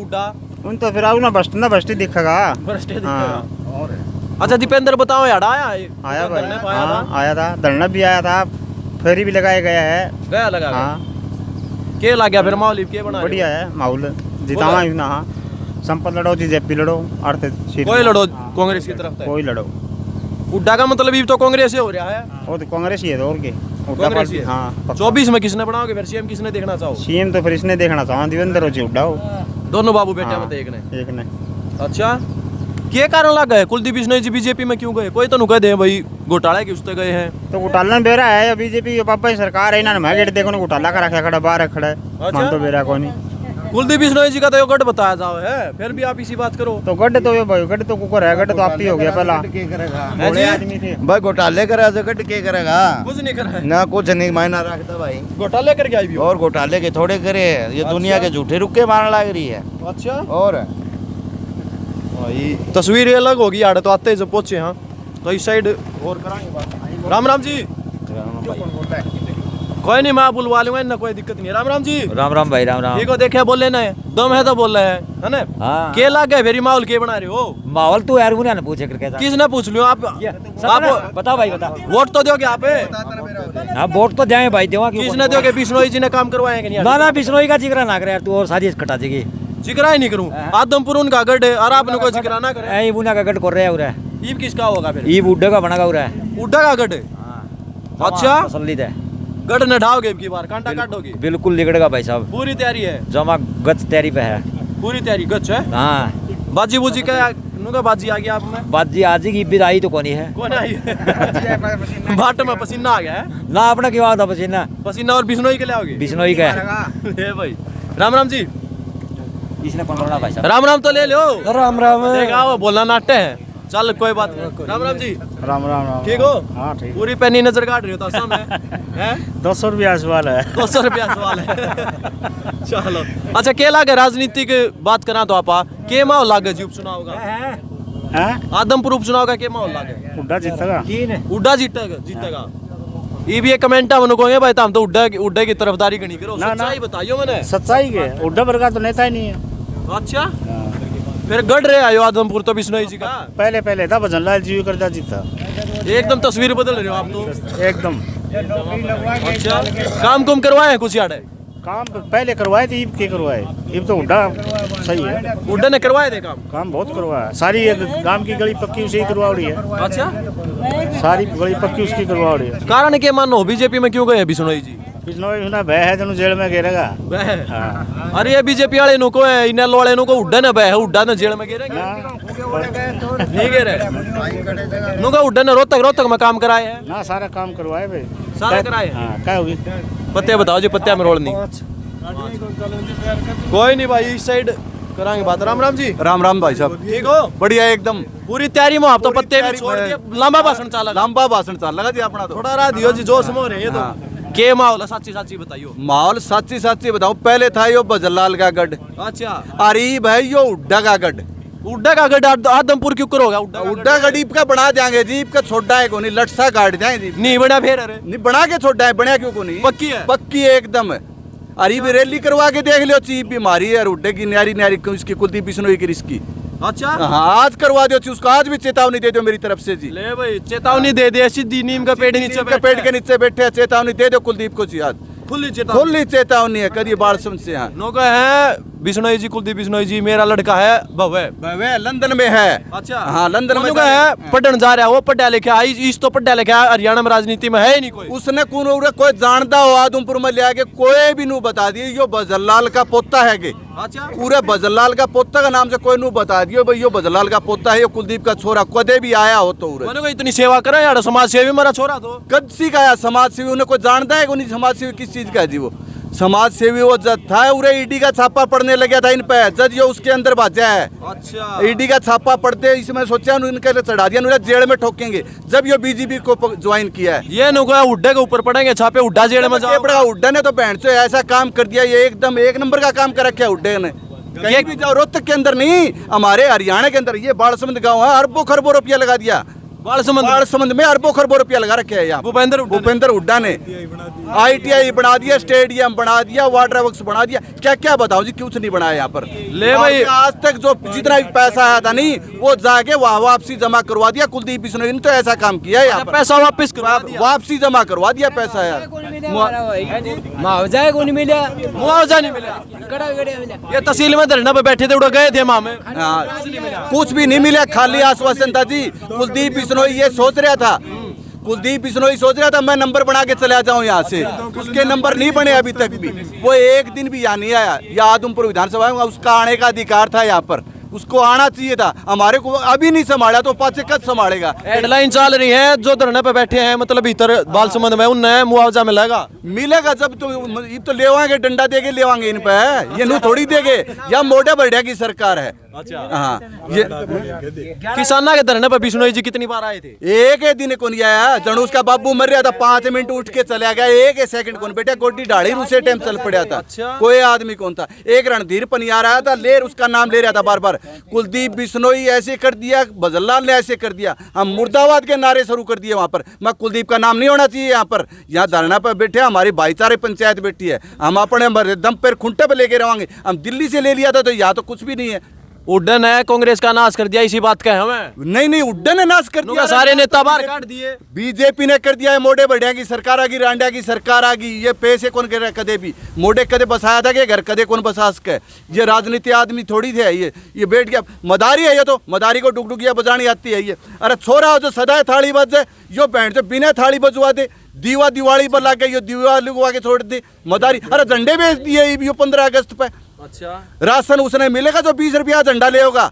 उन तो फिर ना भ्रष्ट दिखेगा। अच्छा दीपेंद्र बताओ यार आया भाई, हाँ आया था, धरना भी आया था, फेरी भी लगाया गया है। गया लगा हाँ के लग गया फिर माहौल के बना बढ़िया है माहौल, जितावा ना। हाँ संपत लड़ो जेपी लड़ो, अर्थ कोई लड़ो कांग्रेस की तरफ कोई लड़ो। उड्डा का मतलब ये तो कांग्रेस से हो रहा है, वो तो कांग्रेस ही है और के। कांग्रेस ही है। हाँ 24 में किसने बनाओगे फिर सीएम, किसने देखना चाहो? सीएम तो फिर इसने देखना चाहो देवेंद्र जी उड्डा हो, दोनों बाबू बेटे में एक ने। अच्छा क्या कारण लगा है कुलदीप बिश्नोई जी बीजेपी में क्यों गए? कोई तो नुका दे भाई घोटाले के उसते गए हैं। तो घोटाला बेरा है बीजेपी बाबा सरकार है ना, मैं गेट देखो घोटाला का रखा खड़ा बाहर खड़ा है। मान तो बेरा को नहीं कुलदीप बिश्नोई जी का तो गढ़ बताया जाओ है, फिर भी आप इसी बात करो। तो गड्ढे तो ये भाई गड्ढे तो कुकर है, गड्ढे तो आप ही हो गया पहला। है जी? आदमी थे भाई घोटाले करा तो गट के करेगा कुछ नहीं करा है, ना कुछ नहीं मायना रखता भाई। घोटाले करके आई भी हो। और घोटाले के थोड़े करे, ये दुनिया के झूठे रुके मारने लग रही है। अच्छा और भाई तस्वीर ये अलग होगी यार, तो आते ही जब पहुंचे हाँ तो इस साइड और कराएंगे बात। राम राम जी। कोई नहीं, मैं बुलवा लूंगा ना, कोई दिक्कत नहीं है। राम राम जी। राम राम भाई, राम राम। ठीक हो, देखे बोले ना दम है तो बोल रहे है ना। हाँ। के लागे फेरी माहौल के बना रहे हो? माहौल तो यार उन्हें ना पूछे करके था। किसने पूछ लियो आप बता भाई बता। वोट तो दोगे आप? हाँ वोट तो जाए भाई, देवा किसने दोगे? बिश्नोई जी ने काम करवाए कि नहीं? ना ना बिश्नोई का जिक्र ना करे यार तू, और सारी कटा देगी। जिक्र ही नहीं करूं, आदमपुर उनका गढ़ है और आपने कोई जिक्र ना करे। ऐ बुना का गढ़ कर रहे उरे। ईब किसका होगा फिर? ई बुड्ढे का बना का उरे। उड्डा का गढ़ है? अच्छा, तसल्ली है। गढ़ न ढाओगे की बार, कांटा काटोगे? बिल्कुल लिगड़ेगा भाई साहब, पूरी तैयारी है? जमा गच तैयारी पे है। पूरी तैयारी गच है? हाँ बाजी बुजी का नुका बाजी आ गया आप में? बाजी आज की विदाई तो कोनी है। कौन आई? बाट में पसीना आ गया है ना अपना क्यों आता पसीना? पसीना। और बिश्नोई के ले आओगे? बिश्नोई का ए भाई राम राम जी। इसने कौन रोना भाई साहब? राम राम तो ले लो। राम राम। देखा वो बोलना नाट्य है, चल कोई बात नहीं। राम राम जी। राम राम राम। ठीक हो? हाँ ठीक। पूरी पैनी नजर काट रही हो तो असम है, हैं? 200 रुपया सवाल है। 200 रुपया सवाल है। चलो अच्छा, के लागे राजनीति की बात करा तो आप के माहौल लागे जी उपचुनाव का? हैं? आदमपुर उपचुनाव का के माहौल लागे? उड्डा जीतेगा। उड्डा जीतेगा। ये भी एक कमेंट है उनको भाई, हम तो उड्डा की तरफदारी नहीं करो। ना, ना। सच्चाई बताइयो मैंने। सच्चाई के उड्डा वर्ग तो नेता ही नहीं है। अच्छा, फिर गढ़ रहे आयो आदमपुर तो बिश्नोई जी का? पहले था भजन लाल जी करता जीता। एकदम तस्वीर बदल रहे हो आप तो एकदम। अच्छा, काम कुम करवाए कुछ यार? काम पहले करवाए थे, ईब के करवाए। ईब तो उड्डा सही है। उड्डा ने करवाए थे काम? काम बहुत करवाया, सारी गांव की गली पक्की उसी करवा रही है। अच्छा, सारी गली पक्की उसकी करवा रही है। कारण क्या मानो बीजेपी में क्यों गए बिश्नोई जी? बिश्नोई ना भय है तेन जेल में गिरेगा। हाँ। अरे ये बीजेपी वाले नुको है, इन वाले नुको उड्डा ने बह उड्डा ने जेल में गिरेंगे? नहीं गिरे नुका उड्डा ने रोहतक में काम कराए हैं ना, सारा काम करवाए भाई, सारा कराए। हाँ क्या होगी? पत्ते बताओ जी, पत्ते में रोल नहीं। कोई नहीं भाई, इस साइड कराएंगे बात। राम राम जी। राम राम भाई साहब। ठीक हो? बढ़िया एकदम। पूरी तैयारी में आप तो पत्ते भी छोड़ के लंबा भाषण चाला। लंबा भाषण चल लगा जी अपना तो। थोड़ा राह दियो जी, जोश में हो रहे हैं ये तो। के माहौल है, साची बताइयो। माहौल सच्ची बताऊं, पहले था यो बजरलाल का गढ़। अच्छा, अरे भाई यो उड्डा का गढ़। उड्डा का गढ़ आदमपुर क्यों करोगा? उड्डा गरीब का बना देंगे जीप का, छोटा है को नहीं, लटसा काट जाएंगे जी। नहीं बना फिर? अरे नहीं बना के छोटा है, बना क्यों को नहीं? पक्की है? पक्की है एकदम। अरे भी रैली करवा के देख लो, चीप बीमारी है उड्डे की, न्यारी उसकी कुलदीप बिश्नोई की रिस्की। अच्छा, हाँ आज करवा दो उसको, आज भी चेतावनी दे दो मेरी तरफ से जी। ले भाई चेतावनी दे दे, सीधी नीम का पेड़ नीचे पेड़ के नीचे बैठे, चेतावनी दे दो कुलदीप को जी आज। खुली चेतावनी? खुली चेतावनी है, करिए बाढ़ से यहाँ नौका है बिश्नोई जी, कुलदीप बिश्नोई जी मेरा लड़का है भव्य, लंदन में है। अच्छा, हाँ लंदन में है, पढ़न जा रहा है वो, पढ़ा लिखा आई इस तो पढ़ा लिखा हरियाणा में राजनीति में है ही नहीं कोई। उसने कोई जानता हो आदमपुर में लिया के कोई भी नू बता दिए यो बजरलाल का पोता है के। अच्छा, पूरे बजरलाल का पोता का नाम से कोई नू बता दियो भाई यो बजरलाल का पोता है, यो कुलदीप का छोरा कदे भी आया हो तो मैंने को इतनी सेवा करा यार, समाज सेवी मेरा छोरा तो कद सी का आया समाज सेवी, उन्हें कोई जानता है नहीं समाज सेवी किस चीज का है जी? वो समाज सेवी वो जज था, उरे ईडी का छापा पड़ने लगा था इन पे, जज ये उसके अंदर भाजा है। अच्छा, ईडी का छापा पड़ते इसमें सोचा इनके लिए चढ़ा दिया, उन्हें जेल में ठोकेंगे जब ये बीजेपी को ज्वाइन किया है। ये नुका उड्डे के ऊपर पड़ेंगे छापे, उड्डा जेल में जाओ। उड्डा ने तो बहन से ऐसा काम कर दिया, ये एकदम एक नंबर का काम कर रखा है उड्डे ने। कहीं भी जाओ, रोहतक के अंदर नहीं, हमारे हरियाणा के अंदर, ये बाड़समंद गाँव है, अरबों खरबों रुपया लगा दिया। बाड़समंद में अरबों खरबों रुपया लगा रखे हैं यहाँ भूपेंद्र हुड्डा ने। ITI बना दिया, स्टेडियम बना दिया, वाटर वर्क्स बना दिया, क्या क्या बताओ जी, कुछ नहीं बनाया यहाँ पर। ले भाई, आज तक जो जितना भी पैसा आया था नहीं वो जाके वापसी जमा करवा दिया कुलदीप बिश्नोई ने, तो ऐसा काम किया है यहाँ पर। पैसा वापस वापसी जमा करवा दिया पैसा यार। मुआवजा को नहीं मिला, मुआवजा नहीं मिला। ये तहसील में धरना पे बैठे थे, उड़ा गए थे वहां में, कुछ भी नहीं मिला, खाली आश्वासन था जी। कुलदीप बिश्नोई ये सोच रहा था, कुलदीप बिश्नोई सोच रहा था मैं नंबर बना के चला जाऊं यहाँ से, उसके नंबर नहीं बने अभी तक भी, वो एक दिन भी यहाँ नहीं आया। या आदमपुर विधानसभा में उसका आने का अधिकार था यहाँ पर, उसको आना चाहिए था, हमारे को अभी नहीं संभाला तो पाछे कब संभालेगा। हेडलाइन चल रही है जो धरने पे बैठे हैं मतलब इधर बाल संबंध में उन्हें मुआवजा मिलेगा। मिलेगा जब तो ये तो लेवांगे, डंडा देके लेवांगे इन पे, ये नू थोड़ी देगे, या मोटे बढ़िया की सरकार है। अच्छा हाँ, ये किसाना के धरने पर बिश्नोई जी कितनी बार आए थे? एक ही दिन को नहीं आया, जन उसका बाबू मर रहा था 5 मिनट उठ के चला गया, एक ही सेकंड कौन बेटा गोडी ढाड़ी उसे टाइम चल पड़ा था। कोई आदमी कौन था? एक रणधीर पनियार आया था, लेर उसका नाम ले रहा था बार बार, कुलदीप बिश्नोई ऐसे कर दिया, भजनलाल ने ऐसे कर दिया, हम मुर्दाबाद के नारे शुरू कर दिए वहां पर। मैं कुलदीप का नाम नहीं होना चाहिए यहाँ पर, यहाँ धरना पर बैठे हमारी भाईचारे पंचायत बैठी है, हम अपने दम पर खुंटे पे लेके रहेंगे। हम दिल्ली से ले लिया था तो यहाँ तो कुछ भी नहीं है। उड्डन है कांग्रेस का नाश कर दिया, इसी बात का है हमें। नहीं उड्डन ने नाश कर दिया, सारे नेता बाहर काट दिए, बीजेपी ने कर दिया है। मोटे बढ़िया की सरकार आ गई, रांडा की सरकार आ गई, ये पैसे कौन कर रहा है? कदे भी मोटे कदे बसाया था कि घर कदे कौन बसा सके? ये राजनीति आदमी थोड़ी थे, ये बैठ गया मदारी है, ये तो मदारी को डुगडुगिया बजानी आती है ये। अरे छोरा हो जो सदा थाली बज यो बैंड से बिना थाली बजवा दे, दीवा दिवाली पर ला के यो दीवा लगवा के छोड़ दे मदारी। अरे झंडे बेच दिए ये 15 अगस्त पे। अच्छा राशन उसने मिलेगा जो 20 रुपया झंडा ले होगा,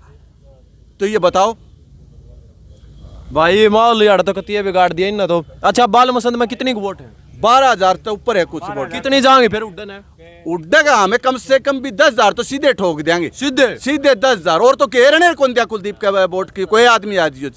तो ये बताओ भाई माहौल यार तो कतिये बिगाड़ दिया इन्हें तो। अच्छा बाल मसंद में कितनी वोट है? 12,000 तो ऊपर है कुछ वोट। कितनी जाएंगे फिर उड्डन है? उड्डेगा हमें कम से कम भी 10,000 तो सीधे ठोक देंगे, सीधे 10,000। और तो कह रहे हैं कौन दिया कुलदीप का वोट की कोई आदमी आज जो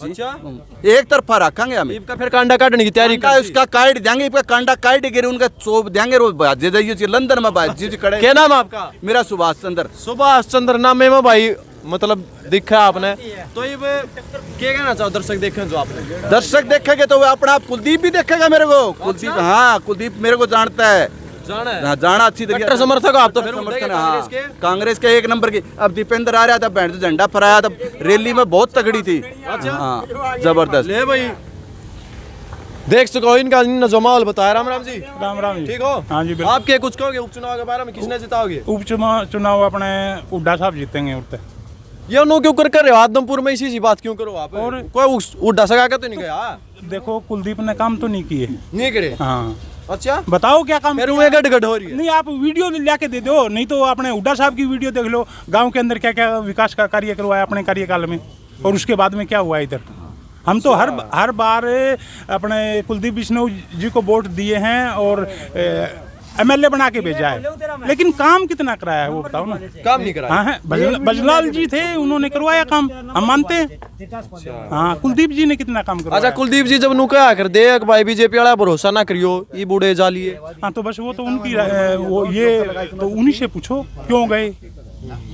एक तरफा रखेंगे हमें। फिर कांडा काटने की तैयारी का उसका काट देंगे, कांडा काट के उनका चोप देंगे, रोज बाजे जाइए लंदन में बाजी खड़े। क्या नाम आपका? मेरा सुभाष चंद्र। सुभाष चंद्र नाम में भाई मतलब दिखा आपने तो ये क्या कहना चाहो दर्शक देखें जो आपने? दर्शक देखेंगे तो अपना आप कुलदीप भी देखेगा मेरे को। कुलदीप हाँ कुलदीप मेरे को जानता है, जाना अच्छी तरीके समर्थक आप तो फिर समर्थन। हाँ कांग्रेस के 1 नंबर की। अब दीपेंद्र आ रहा था, बैंड झंडा फहराया था, रैली में बहुत तगड़ी थी। हाँ जबरदस्त। ले भाई देख सको इनका जो माहौल बताया। राम राम जी। राम राम जी। ठीक हो? हाँ जी बिल्कुल। आप क्या कुछ कहोगे उपचुनाव के बारे में? किसने जिताओगे? उपचुनाव अपने हुड्डा साहब जीतेंगे। उठते ये नो क्यों कर रहे हो? आदमपुर में इसी बात क्यों करो आप? और कोई उड्डा सगा के तो नहीं गया? देखो कुलदीप ने काम तो नहीं किए, नहीं करे। हाँ अच्छा बताओ क्या काम? गड़गड़ हो रही है। नहीं आप वीडियो लाके दे दो, नहीं तो अपने हुड्डा साहब की वीडियो देख लो, गांव के अंदर क्या क्या विकास का कार्य करवाया अपने कार्यकाल में, और उसके बाद में क्या हुआ इधर। हम तो हर बार अपने कुलदीप बिश्नोई जी को वोट दिए हैं और MLA बना के भेजा है, लेकिन काम कितना कराया है वो बताओ ना। काम नहीं कराया। हाँ बजलाल जी थे, उन्होंने करवाया काम, हम मानते हैं। हाँ कुलदीप जी ने कितना काम करवाया। अच्छा कुलदीप जी जब नु क्या कर दे भाई बीजेपी वाला भरोसा ना करियो, ये बूढ़े जालिए। हाँ तो बस वो तो उनकी वो ये तो उन्हीं से पूछो क्यों गए,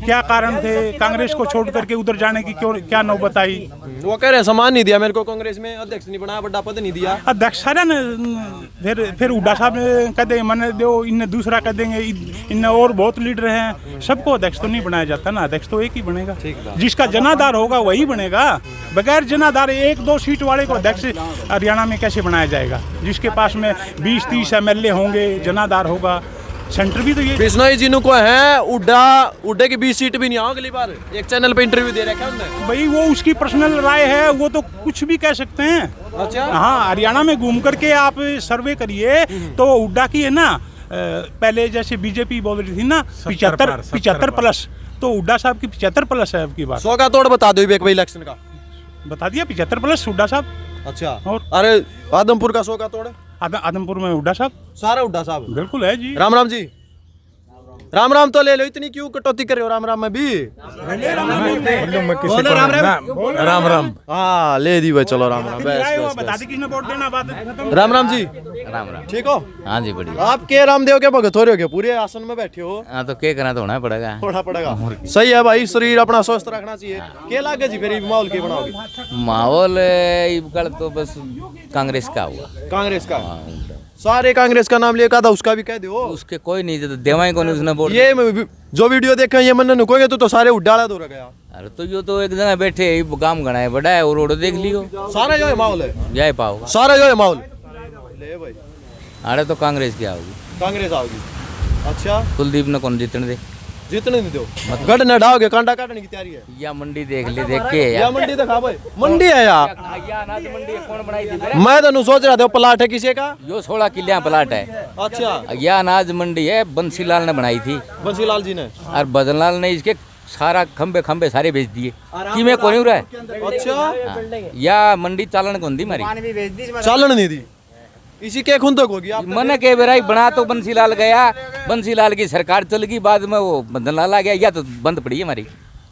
क्या कारण थे कांग्रेस को छोड़ करके उधर जाने की, क्यों क्या नौबत आई। वो कह रहे सम्मान नहीं दिया मेरे को, कांग्रेस में अध्यक्ष नहीं बनाया, बड़ा पद नहीं दिया। अध्यक्ष सारा ने फिर हुड्डा साहब ने कह दे मैंने दो, इन्हें दूसरा कह देंगे, इन्हें और बहुत लीडर हैं, सबको अध्यक्ष तो नहीं बनाया जाता ना, अध्यक्ष तो एक ही बनेगा, जिसका जनाधार होगा वही बनेगा। बगैर जनाधार 1-2 सीट वाले को अध्यक्ष हरियाणा में कैसे बनाया जाएगा, जिसके पास में 20-30 MLA होंगे, जनाधार होगा। सेंटर भी तो ये बिश्नोई जी को है उड्डे की 20 सीट भी नहीं आओ अगली बार। एक चैनल पे इंटरव्यू दे रखा है भाई, वो उसकी पर्सनल राय है, वो तो कुछ भी कह सकते हैं। अच्छा हाँ हरियाणा में घूम करके आप सर्वे करिए तो हुड्डा की है ना, पहले जैसे बीजेपी बोल रही थी ना 75+, तो हुड्डा साहब की 75+ है अब की बात। 100 का तोड़ बता दो भाई इलेक्शन का। बता दिया 75+ हुड्डा साहब। अच्छा और अरे आदमपुर का 100 का तोड़? आदमपुर में हुड्डा साहब, सारा हुड्डा साहब बिल्कुल है जी। राम राम जी। राम राम तो ले लो, इतनी क्यों कटौती कर रहे हो राम राम में भी? राम राम। हाँ ले दी भाई, चलो राम राम। बता दी किसने वोट देना, बात खत्म। राम राम जी। राम राम। ठीक हो? हाँ जी बढ़िया। आप के रामदेव के भगत हो रहे हो क्या? पूरे आसन में बैठे हो। हाँ तो क्या करना तो होना पड़ेगा। होना पड़ेगा। सही है भाई, शरीर अपना स्वस्थ रखना चाहिए। क्या लागे जी फिर माहौल के बनाओगे? माहौल कल तो बस कांग्रेस का हुआ। कांग्रेस का सारे कांग्रेस का नाम लिया था, उसका भी कह दो। उसके कोई नहीं तो देवाई को नहीं उसने वोट। ये जो वीडियो देखा ये मन नुकोगे तो सारे उड्डाला दो गया। अरे तो यो तो एक जगह बैठे काम गणा है बड़ा है, और रोड देख लियो सारा जो है माहौल है, जाए पाओ सारा जो है माहौल ले भाई। अरे तो कांग्रेस की आओगी, कांग्रेस आओगी। अच्छा कुलदीप ने कौन जीतने दे? जीतने नहीं दो, गढ़ न ढाओगे, कांटा काटने की तैयारी है। या मंडी देख ले, देख के या मंडी दिखा भाई, मंडी है यार। अनाज मंडी कौन बनाई थी? मैं तो सोच रहा था प्लाट है किसी का, यो 16 किलिया प्लाट है। अच्छा यह अनाज मंडी है, बंसीलाल ने बनाई थी, बंसीलाल जी ने। और बदनलाल ने इसके सारा खंबे खंबे सारे बेच दिए कि मैं कोई रहा है अच्छा या मंडी चालन कौन दी मारी चालन नहीं दी इसी के खुंदक होगी आप मैंने के बेराई बना तो बंसीलाल गया, बंसीलाल की सरकार चल गई, बाद में वो बंदनलाल आ गया, या तो बंद पड़ी है हमारी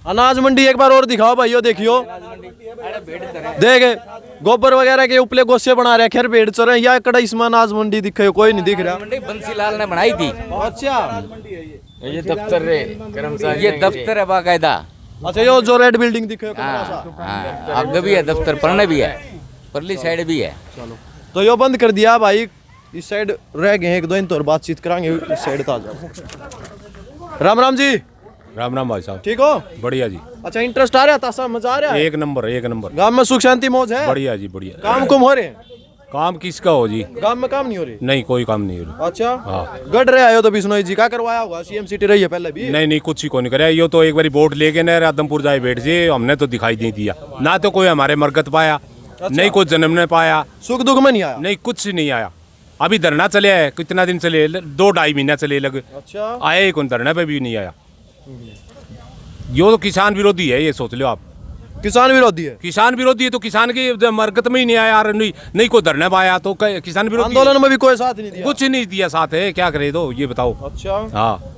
अनाज मंडी। एक बार और दिखाओ भाइयों, देखियो देख गोबर वगैरह के उपले गोसे बना रहे, खैर भेड़ चर या कड़ा इसमें अनाज मंडी दिखे कोई नहीं दिख रहा। मंडी बंसीलाल ने बनाई थी। अच्छा ये दफ्तर है कर्मचारी, ये दफ्तर है बाकायदा। अच्छा यो जो रेड बिल्डिंग दिखे आगे भी है दफ्तर, पढ़ने भी है, परली साइड भी है। चलो तो यो बंद कर दिया भाई, इस साइड रह गए एक दो दिन तो और बातचीत करांगे, इस साइड तो आ जाओ। राम राम जी। राम राम भाई साहब, ठीक हो? बढ़िया जी। अच्छा इंटरेस्ट आ रहा था, सब मजा आ रहा है? एक नंबर एक नंबर। गांव में सुख शांति मौज है? बढ़िया जी बढ़िया। काम कुम हो रहे हैं? काम किसका हो जी? गांव में काम नहीं हो रही? नहीं कोई काम नहीं हो रहा। अच्छा हाँ। गढ़ रहे आयो तो बिश्नोई जी का करवाया होगा, सीएम सिटी रही है पहले भी? नहीं नहीं कुछ ही को नहीं कराया, यो तो एक बारी वोट लेके न आदमपुर जाए बैठ जे, हमने तो दिखाई नहीं दिया ना, तो कोई हमारे मरकत पाया नहीं, कोई जन्म ने पाया, सुख दुख में नहीं आया? नहीं कुछ नहीं आया। अभी धरना चले है, कितना दिन चले, 2-2.5 महीना चले लगे। अच्छा आया ही कौन, धरना पे भी नहीं आया। यो तो किसान विरोधी है, ये सोच लो आप। किसान विरोधी है? किसान विरोधी है तो किसान की मरकत में ही नहीं आया, नहीं कोई धरना पाया तो किसान विरोधी। आंदोलन में भी कोई साथ नहीं दिया? कुछ नहीं दिया साथ है, क्या करे तो ये बताओ। अच्छा हाँ।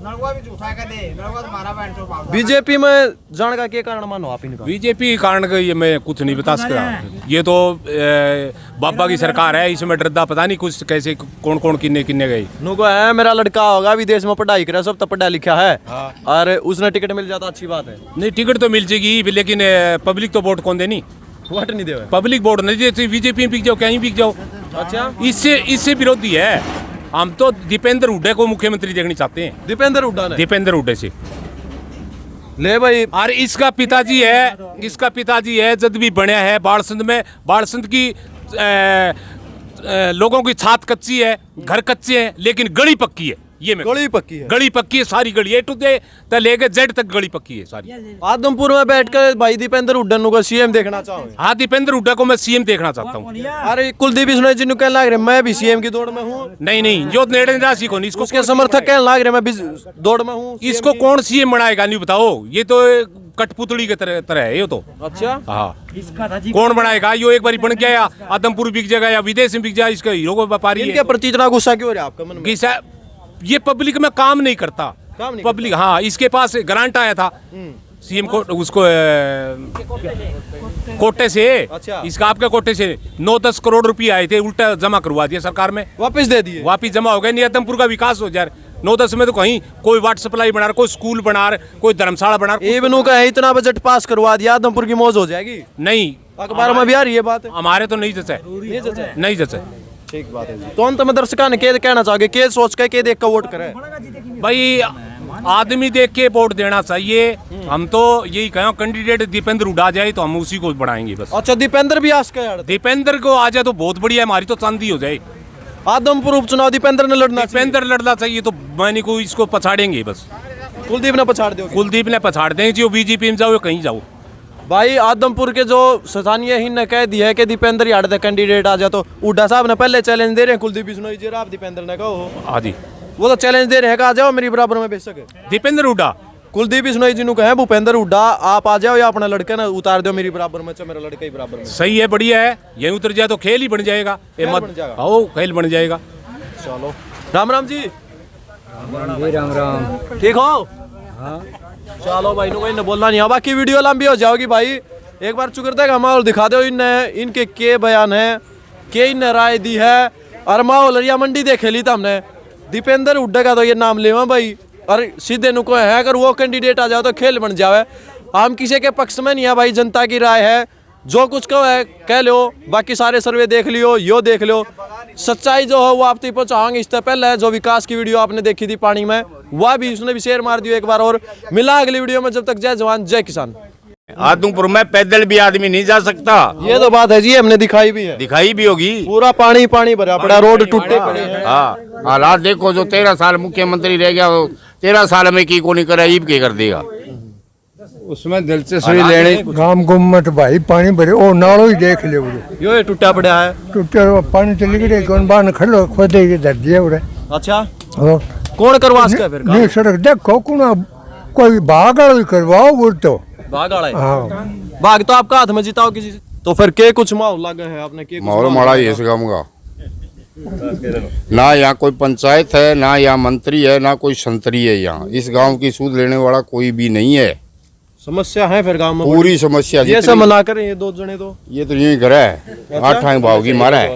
बीजेपी में जाने का क्या कारण मानो आप इनका? बीजेपी कारण का ये मैं कुछ नहीं बता सकता, ये तो बाबा की सरकार है, इसमें डरदा पता नहीं कुछ कैसे कौन कौन किन्ने किन्ने गई। नुको है मेरा लड़का होगा विदेश में पढ़ाई करे, सब तो पढ़ा लिखा है और उसने टिकट मिल जाता अच्छी बात है। नहीं टिकट तो मिल जाएगी, लेकिन पब्लिक तो वोट कौन देनी, वोट नहीं दे, पब्लिक वोट नहीं देती, बीजेपी में बिक जाओ कहीं बिक जाओ। अच्छा इससे विरोधी है। हम तो दीपेंद्र हुड्डा को मुख्यमंत्री देखनी चाहते हैं। दीपेंद्र हुड्डा ने? दीपेंद्र हुड्डा से ले भाई। और इसका पिताजी है जब भी बनया है बाड़संद में, बाड़संद की लोगों की छात कच्ची है, घर कच्चे हैं, लेकिन गली पक्की है। ये में गली पक्की है? गली पक्की है, सारी गली ए टू से लेके जेड तक गली पक्की है सारी। आदमपुर में बैठकर भाई दीपेंद्र हुड्डा को सीएम देखना चाहूँ? हाँ दीपेंद्र हुड्डा को मैं सीएम देखना चाहता हूँ। अरे कुलदीप बिश्नोई जी कहने लग रहे मैं भी सीएम की दौड़ में हूँ। नहीं जो नेड़े राशि को नहीं, इसको उसके समर्थक कहने लग रहे मैं भी दौड़ में हूँ। इसको कौन सीएम बनाएगा नहीं बताओ, ये तो कठपुतली के तरह है ये तो। अच्छा हाँ कौन बनाएगा? यो एक बार बन गया, आदमपुर बिक जाएगा या विदेश में बिक जाए, इसका हीरो को व्यापारी है। इनके प्रति इतना गुस्सा क्यों हो रहा है आपका मन में? ये पब्लिक में काम नहीं करता, पब्लिक। हाँ इसके पास ग्रांट आया था सीएम को, उसको कोटे से। अच्छा। इसका आपके कोटे से 9-10 करोड़ रुपए आए थे, उल्टा जमा करवा दिया सरकार में, वापस दे दिए? वापिस जमा हो गए। नहीं आदमपुर का विकास हो जाए 9-10 में तो कहीं कोई वाटर सप्लाई बना रहा, कोई स्कूल बना रहा, कोई धर्मशाला बना रहा। एवनू का है इतना बजट पास करवा दिया, आदमपुर की मौज हो जाएगी। नहीं अखबार में भी आ रही है बात। हमारे तो नहीं जचा, नहीं जचा। ठीक बात है। तो अंत में दर्शकों ने क्या कहना चाहोगे, क्या सोच के देख कर वोट करे? भाई आदमी देख के वोट देना चाहिए। हम तो यही कहें कैंडिडेट दीपेंद्र हुड्डा जाए तो हम उसी को बढ़ाएंगे बस। अच्छा दीपेंद्र भी आस का यार? दीपेंद्र को आ जाए तो बहुत बढ़िया, हमारी तो चांदी हो जाए। आदमपुर उपचुनाव दीपेंद्र ने लड़ना? दीपेंद्र लड़ना चाहिए तो मैंने को इसको पछाड़ेंगे बस। कुलदीप ने पछाड़ दो? कुलदीप ने पछाड़ देंगे, जो बीजेपी में जाओ कहीं जाओ। भाई आदमपुर के जो स्थानीय ही ने कह दिया है कि दीपेंद्र ही हटते कैंडिडेट आ जाए, तो हुड्डा साहब ने पहले चैलेंज दे रहे हैं कुलदीप बिश्नोई जी, आप दीपेंद्र ने कहो। हाँ जी वो तो चैलेंज दे रहे हैं कि आ जाओ मेरी बराबर में बेच सके। दीपेंद्र हुड्डा कुलदीप बिश्नोई जी कहे भूपेंद्र हुड्डा आप आ जाओ या अपना लड़के ना उतार दो मेरी बराबर में, मेरा लड़का ही बराबर में। सही है, बढ़िया है, यही उतर जाए तो खेल ही बन जाएगा। खेल बन जाएगा। चलो राम राम जी। राम राम। ठीक हो? चलो भाई ने बोलना नहीं, बाकी वीडियो लंबी हो जाओगी भाई। एक बार चुकर देगा माहौल दिखा दो इनके के बयान है, के इनने राय दी है, और माहौल रिया मंडी देखे ली था हमने। दीपेंद्र हुड्डा का तो ये नाम लेवा भाई, और सीधे नुको है अगर वो कैंडिडेट आ जाओ तो खेल बन जावे। हम किसी के पक्ष में नहीं है भाई, जनता की राय है, जो कुछ कहो है कह लो, बाकी सारे सर्वे देख लियो, यो देख लो, सच्चाई जो है वो आप तक पहुँचाएंगे। इससे पहले जो विकास की वीडियो आपने देखी थी पानी में, वह भी उसने भी शेयर मार दियो एक बार। और मिला अगली वीडियो में, जब तक जय जवान जय किसान। आदमपुर में पैदल भी आदमी नहीं जा सकता, ये तो बात है जी, हमने दिखाई भी है, दिखाई भी होगी। पूरा पानी भरा पड़ा, रोड टूटे पड़े हैं। हाँ हालात देखो, जो 13 साल मुख्यमंत्री रह गया, 13 साल में की को नहीं करा, ईब के कर देगा। उसमें दिलचस्पी लेने गांव गुम्मत भाई पानी भरे, ओ नालों ही देख ले, यो टूटा पड़ा है, टूटा पानी चली गई, कौन बाहर खड़ो खोदे के धर दिया उरे। अच्छा कौन करवा सके फिर? नहीं सड़क देखो कौन कोई भाग वाली करवाओ वो तो भाग आड़ा है। हाँ भाग तो आपका हाथ में जिताओ किसी से। तो फिर के कुछ माहौल लगा है आपने के कुछ माहौल माड़ा ही है इस गाँव का। ना यहाँ कोई पंचायत है, ना यहाँ मंत्री है, ना कोई संतरी है। यहाँ इस गांव की सूद लेने वाला कोई भी नहीं है। समस्या है फिर गांव में पूरी समस्या ये सब मना कर ये दो जने तो ये तो यही घर है। 8 भाव की मारा है।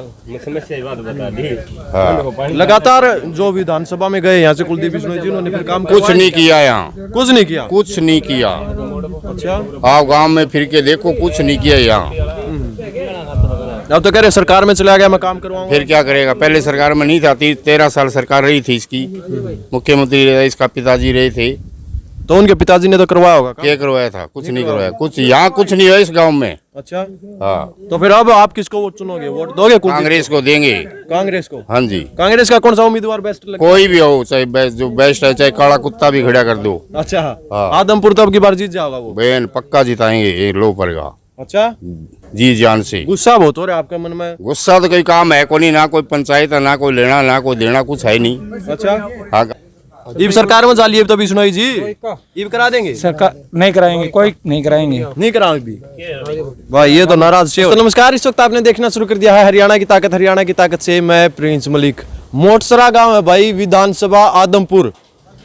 हाँ। लगातार जो विधानसभा में गए यहाँ से कुलदीप बिश्नोई जी उन्होंने फिर काम कुछ नहीं किया यहाँ, कुछ नहीं किया। कुछ नहीं किया। अच्छा आप गांव में फिर के देखो, कुछ नहीं किया यहाँ। अब तो कह रहे सरकार में चला गया मैं काम करवाऊंगा। फिर क्या करेगा? पहले सरकार में नहीं था, 13 साल सरकार रही थी इसकी। मुख्यमंत्री रहे, इसका पिताजी रहे थे। तो उनके पिताजी ने तो करवाया होगा। क्या करवाया था? कुछ नहीं करवाया। कुछ यहाँ कुछ नहीं है इस गांव में। अच्छा हाँ। तो फिर अब आप किसको वोट चुनोगे? वोट दोगे कांग्रेस को देंगे। कांग्रेस को? हाँ जी। कांग्रेस का कौन सा उम्मीदवार बेस्ट लगता है? कोई भी हो, चाहे जो बेस्ट है, चाहे काला कुत्ता भी खड़ा कर दो। अच्छा हाँ। आदमपुर तो अब की बार जीत जाओगा वो? बहन पक्का जिताएंगे ये लो पड़ेगा। अच्छा जी जान से। गुस्सा बहुत हो रहा है आपके मन में? गुस्सा तो कोई काम है को नहीं, ना कोई पंचायत है, ना कोई लेना ना कोई देना, कुछ है नहीं। अच्छा हाँ। ईब सरकार में जालिए तो बिश्नोई जी ईब करा देंगे? सरकार नहीं कराएंगे, कोई नहीं कराएंगे। नहीं कराओगे भी भाई, ये तो नाराज शेर। तो नमस्कार, इस वक्त आपने देखना शुरू कर दिया है हरियाणा की ताकत। हरियाणा की ताकत से मैं प्रिंस मलिक। मोटसरा गांव है भाई, विधानसभा आदमपुर।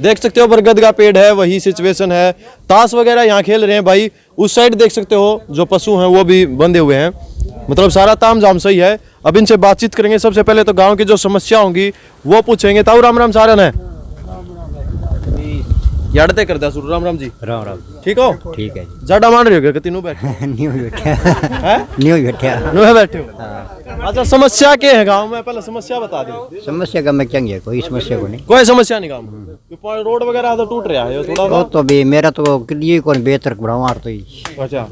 देख सकते हो बरगद का पेड़ है, वही सिचुएशन है। ताश वगैरह यहाँ खेल रहे हैं भाई। उस साइड देख सकते हो जो पशु हैं वो भी बंधे हुए हैं। मतलब सारा ताम झाम सही है। अब इनसे बातचीत करेंगे। सबसे पहले तो गाँव की जो समस्या होंगी वो पूछेंगे। ताऊ राम राम सारन है याडते कर दिया शुरू। राम राम जी। राम राम। ठीक हो? ठीक है जी। जाडा मान रहे हो कि तीनों बैठे? नहीं बैठा नहीं बैठा नो बैठे हो। अच्छा समस्या क्या है गांव में? पहले समस्या बता दो। समस्या का मैं क्या है, कोई समस्या को नहीं। कोई समस्या नहीं गांव में? रोड वगैरह तो टूट रहा है थोड़ा वो तो भी मेरा तो लिए कौन बेहतर बढ़ावा तो ही। अच्छा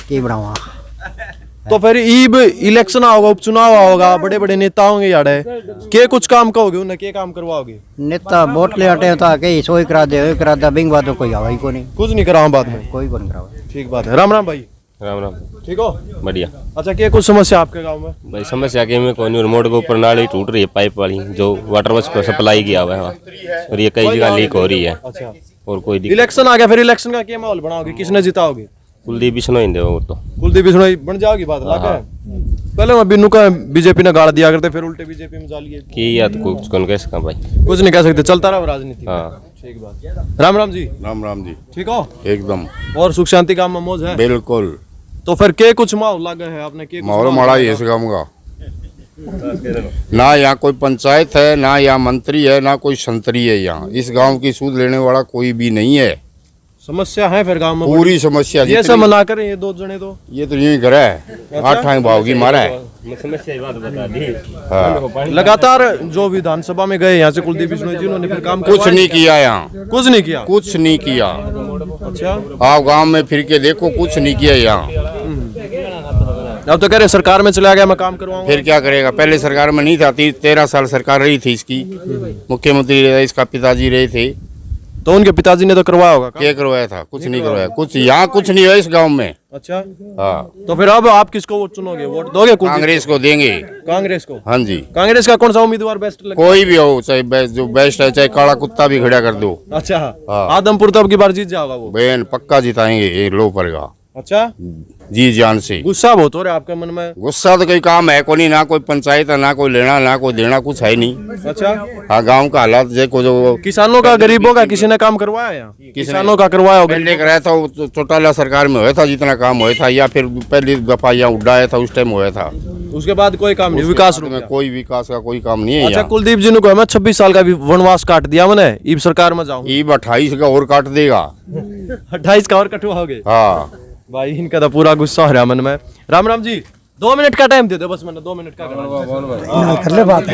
की बढ़ावा। तो फिर ईब इलेक्शन होगा, उपचुनाव होगा, बड़े बड़े नेता होंगे यार, के कुछ काम कहोगे उन्हें? के काम करवाओगे? नेता वोट ले हटे था कहीं सोई करा दे बिंग बात कोई आवा ही को नहीं। कुछ नहीं करा बाद में? कोई को नहीं करावा। ठीक बात है। राम राम भाई। राम राम। ठीक हो? बढ़िया। अच्छा क्या कुछ समस्या आपके गांव में? भाई समस्या के में कोई नहीं, रिमोट के ऊपर नाली टूट रही है, पाइप वाली जो वाटर वर्क्स पर सप्लाई किया हुआ है वहाँ, और ये कई जगह लीक हो रही है। अच्छा और कोई इलेक्शन आ गया, फिर इलेक्शन का क्या माहौल बनाओगे? किसने जिताओगे? कुलदीप बिश्नोई दे वो तो। कुलदीप बिश्नोई बन जाओगी बात लगा है। पहले मैं बिन्नू का बीजेपी ने गाड़ दिया करते, फिर उल्टे बीजेपी में जा लिए की या तो कुछ कौन कह सका भाई? कुछ नहीं कह सकते, चलता रहा राजनीति। हाँ ठीक बात। राम राम जी। राम राम जी। ठीक हो? एकदम। और सुख शांति काम में मौज है? बिल्कुल। तो फिर के कुछ माहौल लगा है आपने? के माहौल माड़ा ही है इस गाँव का। ना यहाँ कोई पंचायत है, ना यहाँ मंत्री है, ना कोई संतरी है। यहाँ इस गांव की सूद लेने वाला कोई भी नहीं है। समस्या है फिर गांव में? पूरी समस्या। ये सब मना कर ये दो जने तो ये तो यही घर है। 8 भाव की मारा है। हाँ। लगातार जो विधानसभा में गए यहाँ से कुलदीप बिश्नोई जी उन्होंने फिर काम कुछ नहीं किया यहाँ। कुछ नहीं किया। कुछ नहीं किया। अच्छा आप गांव में फिर के देखो, कुछ नहीं किया यहाँ। अब तो कह रहे सरकार में चला गया मैं काम करवाऊंगा। फिर क्या करेगा? पहले सरकार में नहीं था, 13 साल सरकार रही थी इसकी। मुख्यमंत्री रहे, इसका पिताजी रहे थे। तो उनके पिताजी ने तो करवाया होगा। क्या करवाया था? कुछ नहीं करवाया। कुछ यहाँ कुछ नहीं है इस गांव में। अच्छा हाँ। तो फिर अब आप किसको वोट चुनोगे? वोट दोगे कांग्रेस को देंगे। कांग्रेस को? हाँ जी। कांग्रेस का कौन सा उम्मीदवार बेस्ट लगता है? कोई भी हो, चाहे जो बेस्ट है, चाहे काला कुत्ता भी खड़ा कर दो। अच्छा हाँ। आदमपुर तो अब की बार जीत जाओगा वो? बहन पक्का जिताएंगे ये लो पड़ेगा। अच्छा जी जान से। गुस्सा बहुत हो रहा है आपके मन में? गुस्सा तो कोई काम है को नहीं, ना कोई पंचायत है, ना कोई लेना ना कोई देना, कुछ है नहीं। अच्छा हाँ। गांव का हालात देखो, जो किसानों का, गरीबों का किसी ने काम करवाया यहाँ? किसानों का करवाया होगा? पहले कराया था, वो चौटाला सरकार में हुआ था जितना काम हुआ था, या फिर पहली दफा यहाँ उड़ाया था उस टाइम हुआ था। उसके बाद कोई काम नहीं? विकास में कोई विकास का कोई काम नहीं है। अच्छा कुलदीप जी ने कहा मैं 26 साल का वनवास काट दिया मैंने, ईब सरकार में जाऊँ। ईब 28 का और काट देगा। 28 का और कटवाओगे? हाँ भाई इनका तो पूरा गुस्सा हो रहा है मन में। राम राम जी। 2 मिनट का टाइम दे दो बस, मैंने 2 मिनट का कर ले बात।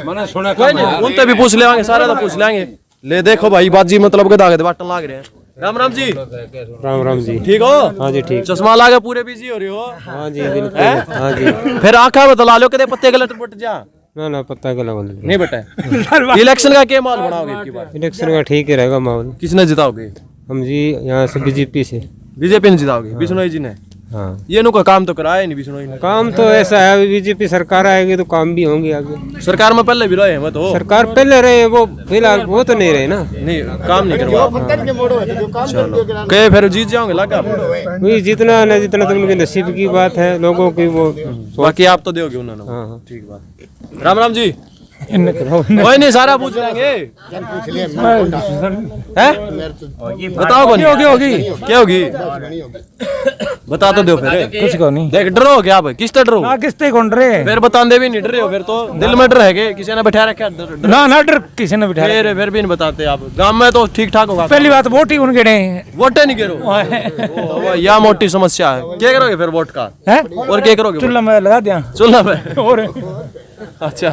मैंने सुना कोई नहीं, उनसे भी पूछ लेंगे, सारा तो पूछ लेंगे। ले देखो भाई बाजी मतलब गधा गधे बाटन लाग रहे हैं। राम राम जी। राम राम जी। ठीक हो? हाँ जी ठीक। चश्मा लाके पूरे बिजी हो रहे हो? हाँ जी बिल्कुल। हाँ जी। फिर आंखा बतला लो कदे पत्ते गलत बट जा। ना पत्ता गला नहीं बेटा। इलेक्शन का क्या माहौल बनाओगे इनकी बार? इलेक्शन का ठीक ही रहेगा माहौल। किसने जिताओगे? हम जी यहाँ से बीजेपी से। बीजेपी ने जिताओगे? बिश्नोई जी ने? हाँ। ये नु का काम तो कराया नहीं बिश्नोई ने। काम तो ऐसा है, बीजेपी सरकार आएगी तो काम भी होंगे आगे। सरकार में पहले भी रहे हैं वो तो। सरकार पहले रहे, वो फिलहाल वो तो नहीं रहे ना। नहीं, काम नहीं करवा। चलो कहे फिर जीत जाओगे लगा। वही जितना न जितना तो उनके नसीब की बात है, लोगों की वो। बाकी आप तो दोगे उन्होंने। हाँ ठीक बात। राम राम जी। कोई नहीं, सारा पूछ लेंगे। हैं? बताओ कौन होगी क्या होगी? बता तो दो फिर। कुछ को नहीं देख डरो क्या आप? किस तरह डरो? ना किसते कौन रहे फिर बताते भी नहीं डरे हो, फिर तो दिल में डर है कि किसी ने बैठा रखा डर। ना ना डर किसी ने बिठा फिर भी नहीं बताते आप। गांव में तो ठीक ठाक होगा। पहली बात वोट ही उनके नहीं वोटे नहीं करो, यह मोटी समस्या है। क्या करोगे फिर वोट का? है और क्या करोगे? चूल्हा में लगा दिया। चूल्हा में और अच्छा,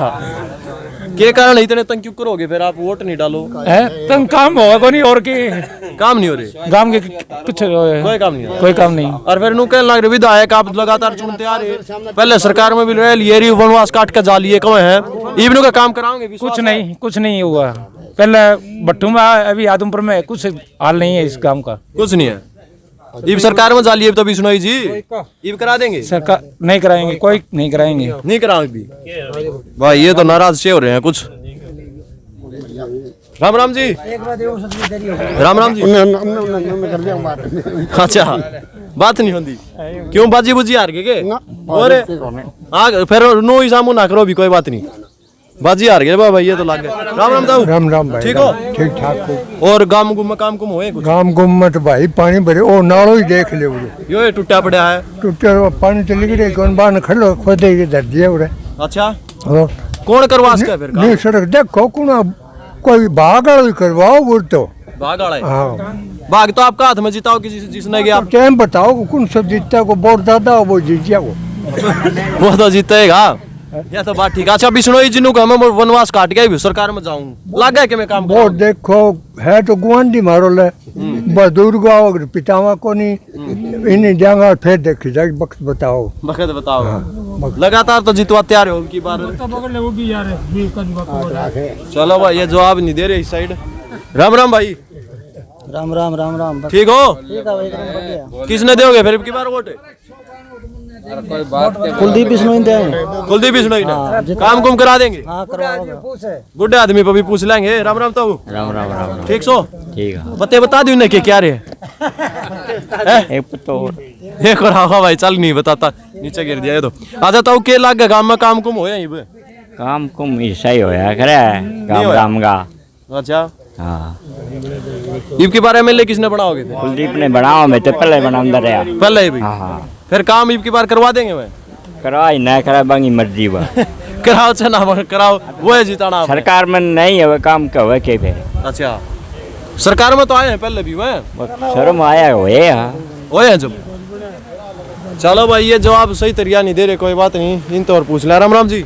के कारण इतने तंग क्यों करोगे फिर आप? वोट नहीं डालो है तंग काम होगा को नहीं और के काम नहीं हो रहे गांव के कुछ कोई काम नहीं है। कोई काम नहीं। और फिर नु कहने लग रहे विधायक आप लगातार चुनते आ रहे, पहले सरकार में भी रहे लिए वनवास काट के जालिए कौन है इवनों का काम कराओगे? कुछ नहीं हुआ। पहले भट्टू में, अभी आदमपुर में कुछ हाल नहीं है इस काम का। कुछ नहीं है। इब सरकार में जालिए तो बिश्नोई जी इब करा देंगे? सरकार नहीं कराएंगे, कोई नहीं कराएंगे। नहीं कराओगे भी भाई, ये तो नाराज से हो रहे हैं कुछ। राम राम जी। राम राम जी। अच्छा बात नहीं होती क्यों? बाजी बुजी हार गए के? और फिर नो ही सामू ना करो भी, कोई बात नहीं। बाजी हार गए भाई, ये तो लाग गए। राम राम ताऊ। राम राम भाई। ठीक हो? ठीक ठाक हो। और गांव गुम में काम कुम होए कुछ? गांव गुम में तो भाई पानी भरे, ओ नालो ही देख ले उरे। यो टूटा पड़ा है। टूटे पानी चली गई, कौन बाहर खड़ो खोदे के धर दिया उरे। अच्छा और कौन करवा सके फिर? नहीं सड़क देखो कौन कोई भाग वाला करवाओ वो तो। भाग वाला है? हाँ भाग तो आपका हाथ में जिताओ कि जिसने गया। आप टाइम बताओ कौन सा जीतता को? वोट दादा वो जीत जाओ। वो तो जीतेगा। या तो बात ठीक है। अच्छा बिश्नोई जी का मैं वनवास काट गया भी सरकार में जाऊं लगा के मैं काम वो देखो है तो गुआंढी मारो ले बदूर गाओ पितावा को नहीं इन्हें जाऊंगा फिर देखी जाए वक्त बताओ। वक्त बताओ। लगातार तो जितवा तैयार हो उनकी बार। चलो भाई, ये जवाब नहीं दे रहे इस साइड। राम राम भाई। राम राम राम राम। ठीक हो? ठीक है एकदम बढ़िया। किसने दोगे फिर की बार वोट? कुलदीप बिश्नोई देंगे। कुलदीप बिश्नोई ने काम कुम करा देंगे। हाँ करवाओगे। बुढ़े आदमी पर भी पूछ लेंगे। राम राम ताऊ। राम राम राम। ठीक सो? ठीक है। बता दी उन्हें क्या रहे एक और हाँ भाई चल नहीं बताता, नीचे गिर दिया ये तो। अच्छा ताऊ के लाग गांव में काम कुम होया यहीं पे? काम कुम ऐसा ही होया करे गांव गांव का। अच्छा हाँ। इब के बारे में किसने बनाओगे? कुलदीप ने बनाओ, मैं तो पहले बनाऊंगा रहा। पहले भी? हाँ। फिर काम इब की बार करवा देंगे मैं? करवाई ना करा बांगी मर्जी बा। कराओ चना कराओ, वो है जिताना। सरकार में नहीं है वो काम का हुआ के फिर। अच्छा सरकार में तो आए हैं पहले भी मैं शर्म आया हुए जब। चलो भाई, ये जवाब सही तरीका नहीं दे रहे, कोई बात नहीं, इन तो और पूछ ले। राम राम जी।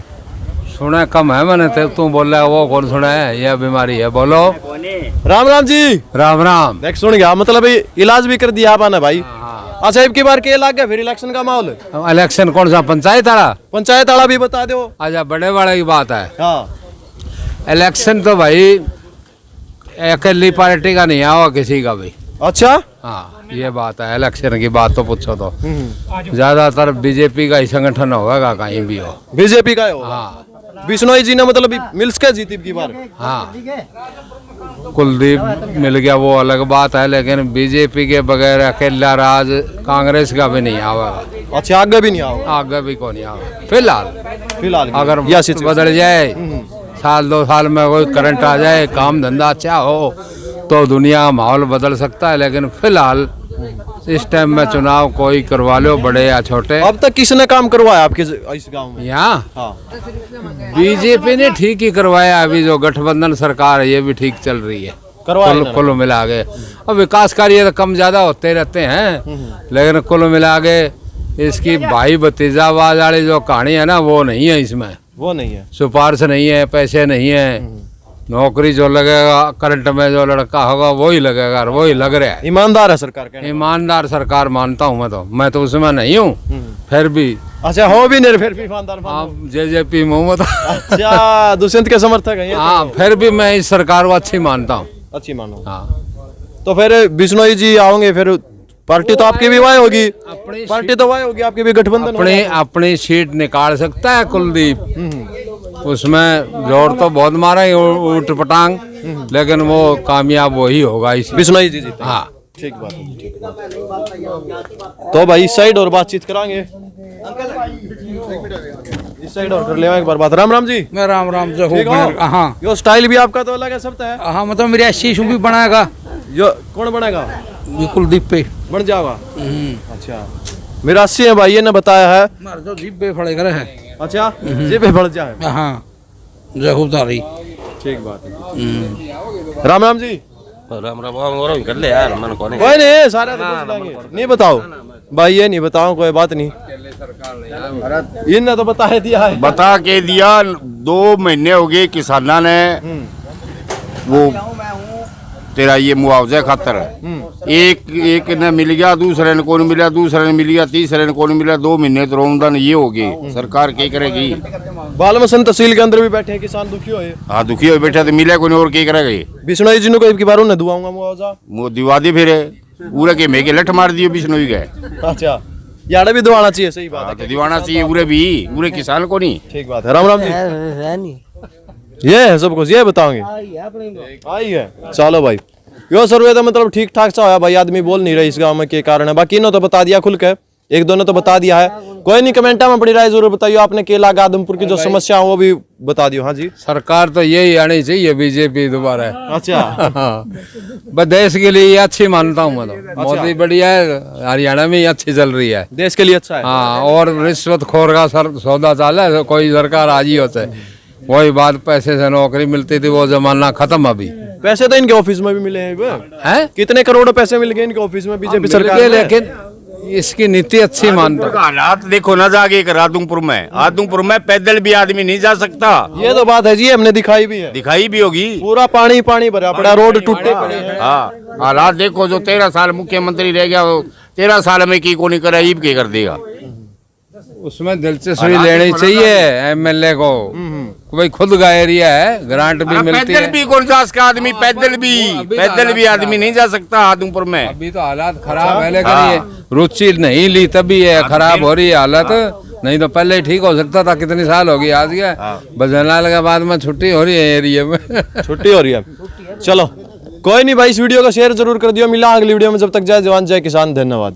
सुना कम है मैंने, तू बोल रहा है वो कौन सुना है? यह बीमारी है, बोलो। राम राम जी। राम राम। देख सुन गया मतलब इलाज भी कर दिया आपने भाई। अच्छा इब की बार के लग गया फिर इलेक्शन का माहौल? इलेक्शन कौन सा? पंचायत वाला? पंचायत वाला भी बता दो। अच्छा बड़े बड़े की बात है। हाँ इलेक्शन तो भाई अकेली पार्टी का नहीं आओ किसी का भी। अच्छा हाँ ये बात है। इलेक्शन की बात तो पूछो तो ज्यादातर बीजेपी का ही संगठन होगा कहीं भी हो। बीजेपी का हो? हाँ। बिश्नोई जी ने मतलब मिल्स के जीती की बार? हाँ कुलदीप मिल गया वो अलग बात है, लेकिन बीजेपी के बगैर अकेला राज कांग्रेस का भी नहीं आवेगा। अच्छा आगे भी नहीं आओगा? आगे भी कौन नहीं आवेगा फिलहाल। अगर बदल जाए साल 2 साल में कोई करंट आ जाए, काम धंधा अच्छा हो तो दुनिया का माहौल बदल सकता है, लेकिन फिलहाल इस टाइम में चुनाव कोई करवा लो, बड़े या छोटे। अब तक किसने काम करवाया आपके इस गांव में? यहाँ हाँ। बीजेपी ने ठीक ही करवाया। अभी जो गठबंधन सरकार है ये भी ठीक चल रही है कुल मिला के। अब विकास कार्य तो कम ज्यादा होते रहते हैं, लेकिन कुल मिला के इसकी भाई भतीजावाद वाली जो कहानी है ना वो नहीं है इसमें। वो नहीं है, सिफारिश नहीं है, पैसे नहीं है, नौकरी जो लगेगा करंट में जो लड़का होगा वही लगेगा, वही लग रहा है। ईमानदार है सरकार? ईमानदार सरकार मानता हूँ मैं तो उसमें नहीं हूँ फिर भी। अच्छा हो भी नहीं फिर भी ईमानदार? आप JJP मोहम्मद। अच्छा दुष्यंत के समर्थक हैं? हाँ फिर भी मैं इस सरकार को अच्छी मानता हूँ। अच्छी मानो? हाँ। तो फिर बिश्नोई जी आओगे फिर पार्टी तो आपकी भी वाय होगी, पार्टी तो वाय होगी, आपकी भी गठबंधन अपने अपनी सीट निकाल सकता है कुलदीप, उसमें जोर तो बहुत मारा है ऊट पटांग, लेकिन वो कामयाब वही होगा इस बिश्नोई जी जीते। हाँ ठीक बात है, ठीक बात। तो भाई इस साइड और बातचीत कराएंगे, इस साइड और कर ले एक बार बात। राम राम जी। मैं राम राम जो ठीक हो? हाँ यो स्टाइल भी आपका तो अलग है, सब है। हाँ मतलब मेरी ऐसी भी बनाएगा, यो कौन बनाएगा? ये कुलदीप पे बन जाएगा। अच्छा मेरा 80 है भाई, ये ने बताया है। मार जो जीप पे फड़े करे है। अच्छा जी पे बढ़ जाए। हाँ जहूदारी। ठीक बात है। राम राम जी। राम राम और कर ले यार, मन को कोई नहीं, सारे तो पूछ लेंगे। नहीं बताओ भाई, ये नहीं बताओ, कोई बात नहीं, इनने तो बता दिया है। बता के दिया, 2 महीने हो गए किसाना ने वो तेरा ये मुआवजा खातर एक ने मिल गया, दूसरे ने कौन मिला, दूसरे ने मिल गया, तीसरे ने कौन मिला, 2 महीने तो रोमदान ये हो गए। सरकार क्या करेगी? बालमसन तहसील के अंदर भी बैठे हैं किसान, दुखी हुए। हाँ दुखी हो बैठा तो मिला कोई और क्या करेगा? बिश्नोई जी ने कोई बार उन्हें दुआऊंगा मुआवजा, वो दिवा दी फिर पूरे के मेके लठ मार दियो बिश्नोई गए। अच्छा यार भी दिवाना चाहिए, सही बात है, तो दिवाना चाहिए पूरे भी, पूरे किसान को नहीं। ठीक बात है। राम राम जी। ये है सब कुछ, ये बताओगे आई है। चलो भाई यो सर्वे तो मतलब ठीक ठाक सा है भाई, आदमी बोल नहीं रहे इस गांव में के कारण है, बाकी इन्होंने तो बता दिया खुल के, एक दो ने तो बता दिया है। कोई नहीं, कमेंटा में अपनी राय जरूर बताइए, आपने केला आदमपुर की जो समस्या है वो भी बता दियो। हाँ जी, सरकार तो यही आनी चाहिए, बीजेपी दोबारा। अच्छा बस देश के लिए अच्छी मानता हूँ मैं तो। मोदी बढ़िया है, हरियाणा में ही अच्छी चल रही है, देश के लिए अच्छा है। हाँ, और रिश्वतखोर का सौदा चाल है, कोई सरकार आज ही होता है। वही बात, पैसे से नौकरी मिलती थी, वो जमाना खत्म। अभी पैसे तो इनके ऑफिस में भी मिले हैं, कितने करोड़ों पैसे मिल गए इनके ऑफिस में बीजेपी सरकार में। लेकिन इसकी नीति अच्छी मानता हूं। हालात देखो ना जाके आदमपुर में पैदल भी आदमी नहीं जा सकता। ये तो बात है जी, हमने दिखाई भी है, दिखाई भी होगी। पूरा पानी पानी भरा पड़ा, रोड टूटे पड़े हैं। हाँ हालात देखो, जो 13 साल मुख्यमंत्री रह गया, 13 साल में की को नहीं करा, ईब के कर देगा। उसमें दिलचस्पी लेनी चाहिए एमएलए को, भाई खुद का एरिया है, ग्रांट भी मिलती है। पैदल भी कौन सा इसका आदमी, पैदल भी आदमी नहीं जा सकता आदमपुर में। अभी तो हालात खराब है, लेकिन ये रुचि नहीं ली तभी है खराब हो रही है हालत, नहीं तो पहले ही ठीक हो सकता था। कितनी साल होगी आज के भजनलाल के बाद में छुट्टी हो रही है एरिया में। छुट्टी हो रही है। चलो कोई नहीं भाई, इस वीडियो को शेयर जरूर कर दियो। मिला अगली वीडियो में, जब तक जय जवान जय किसान, धन्यवाद।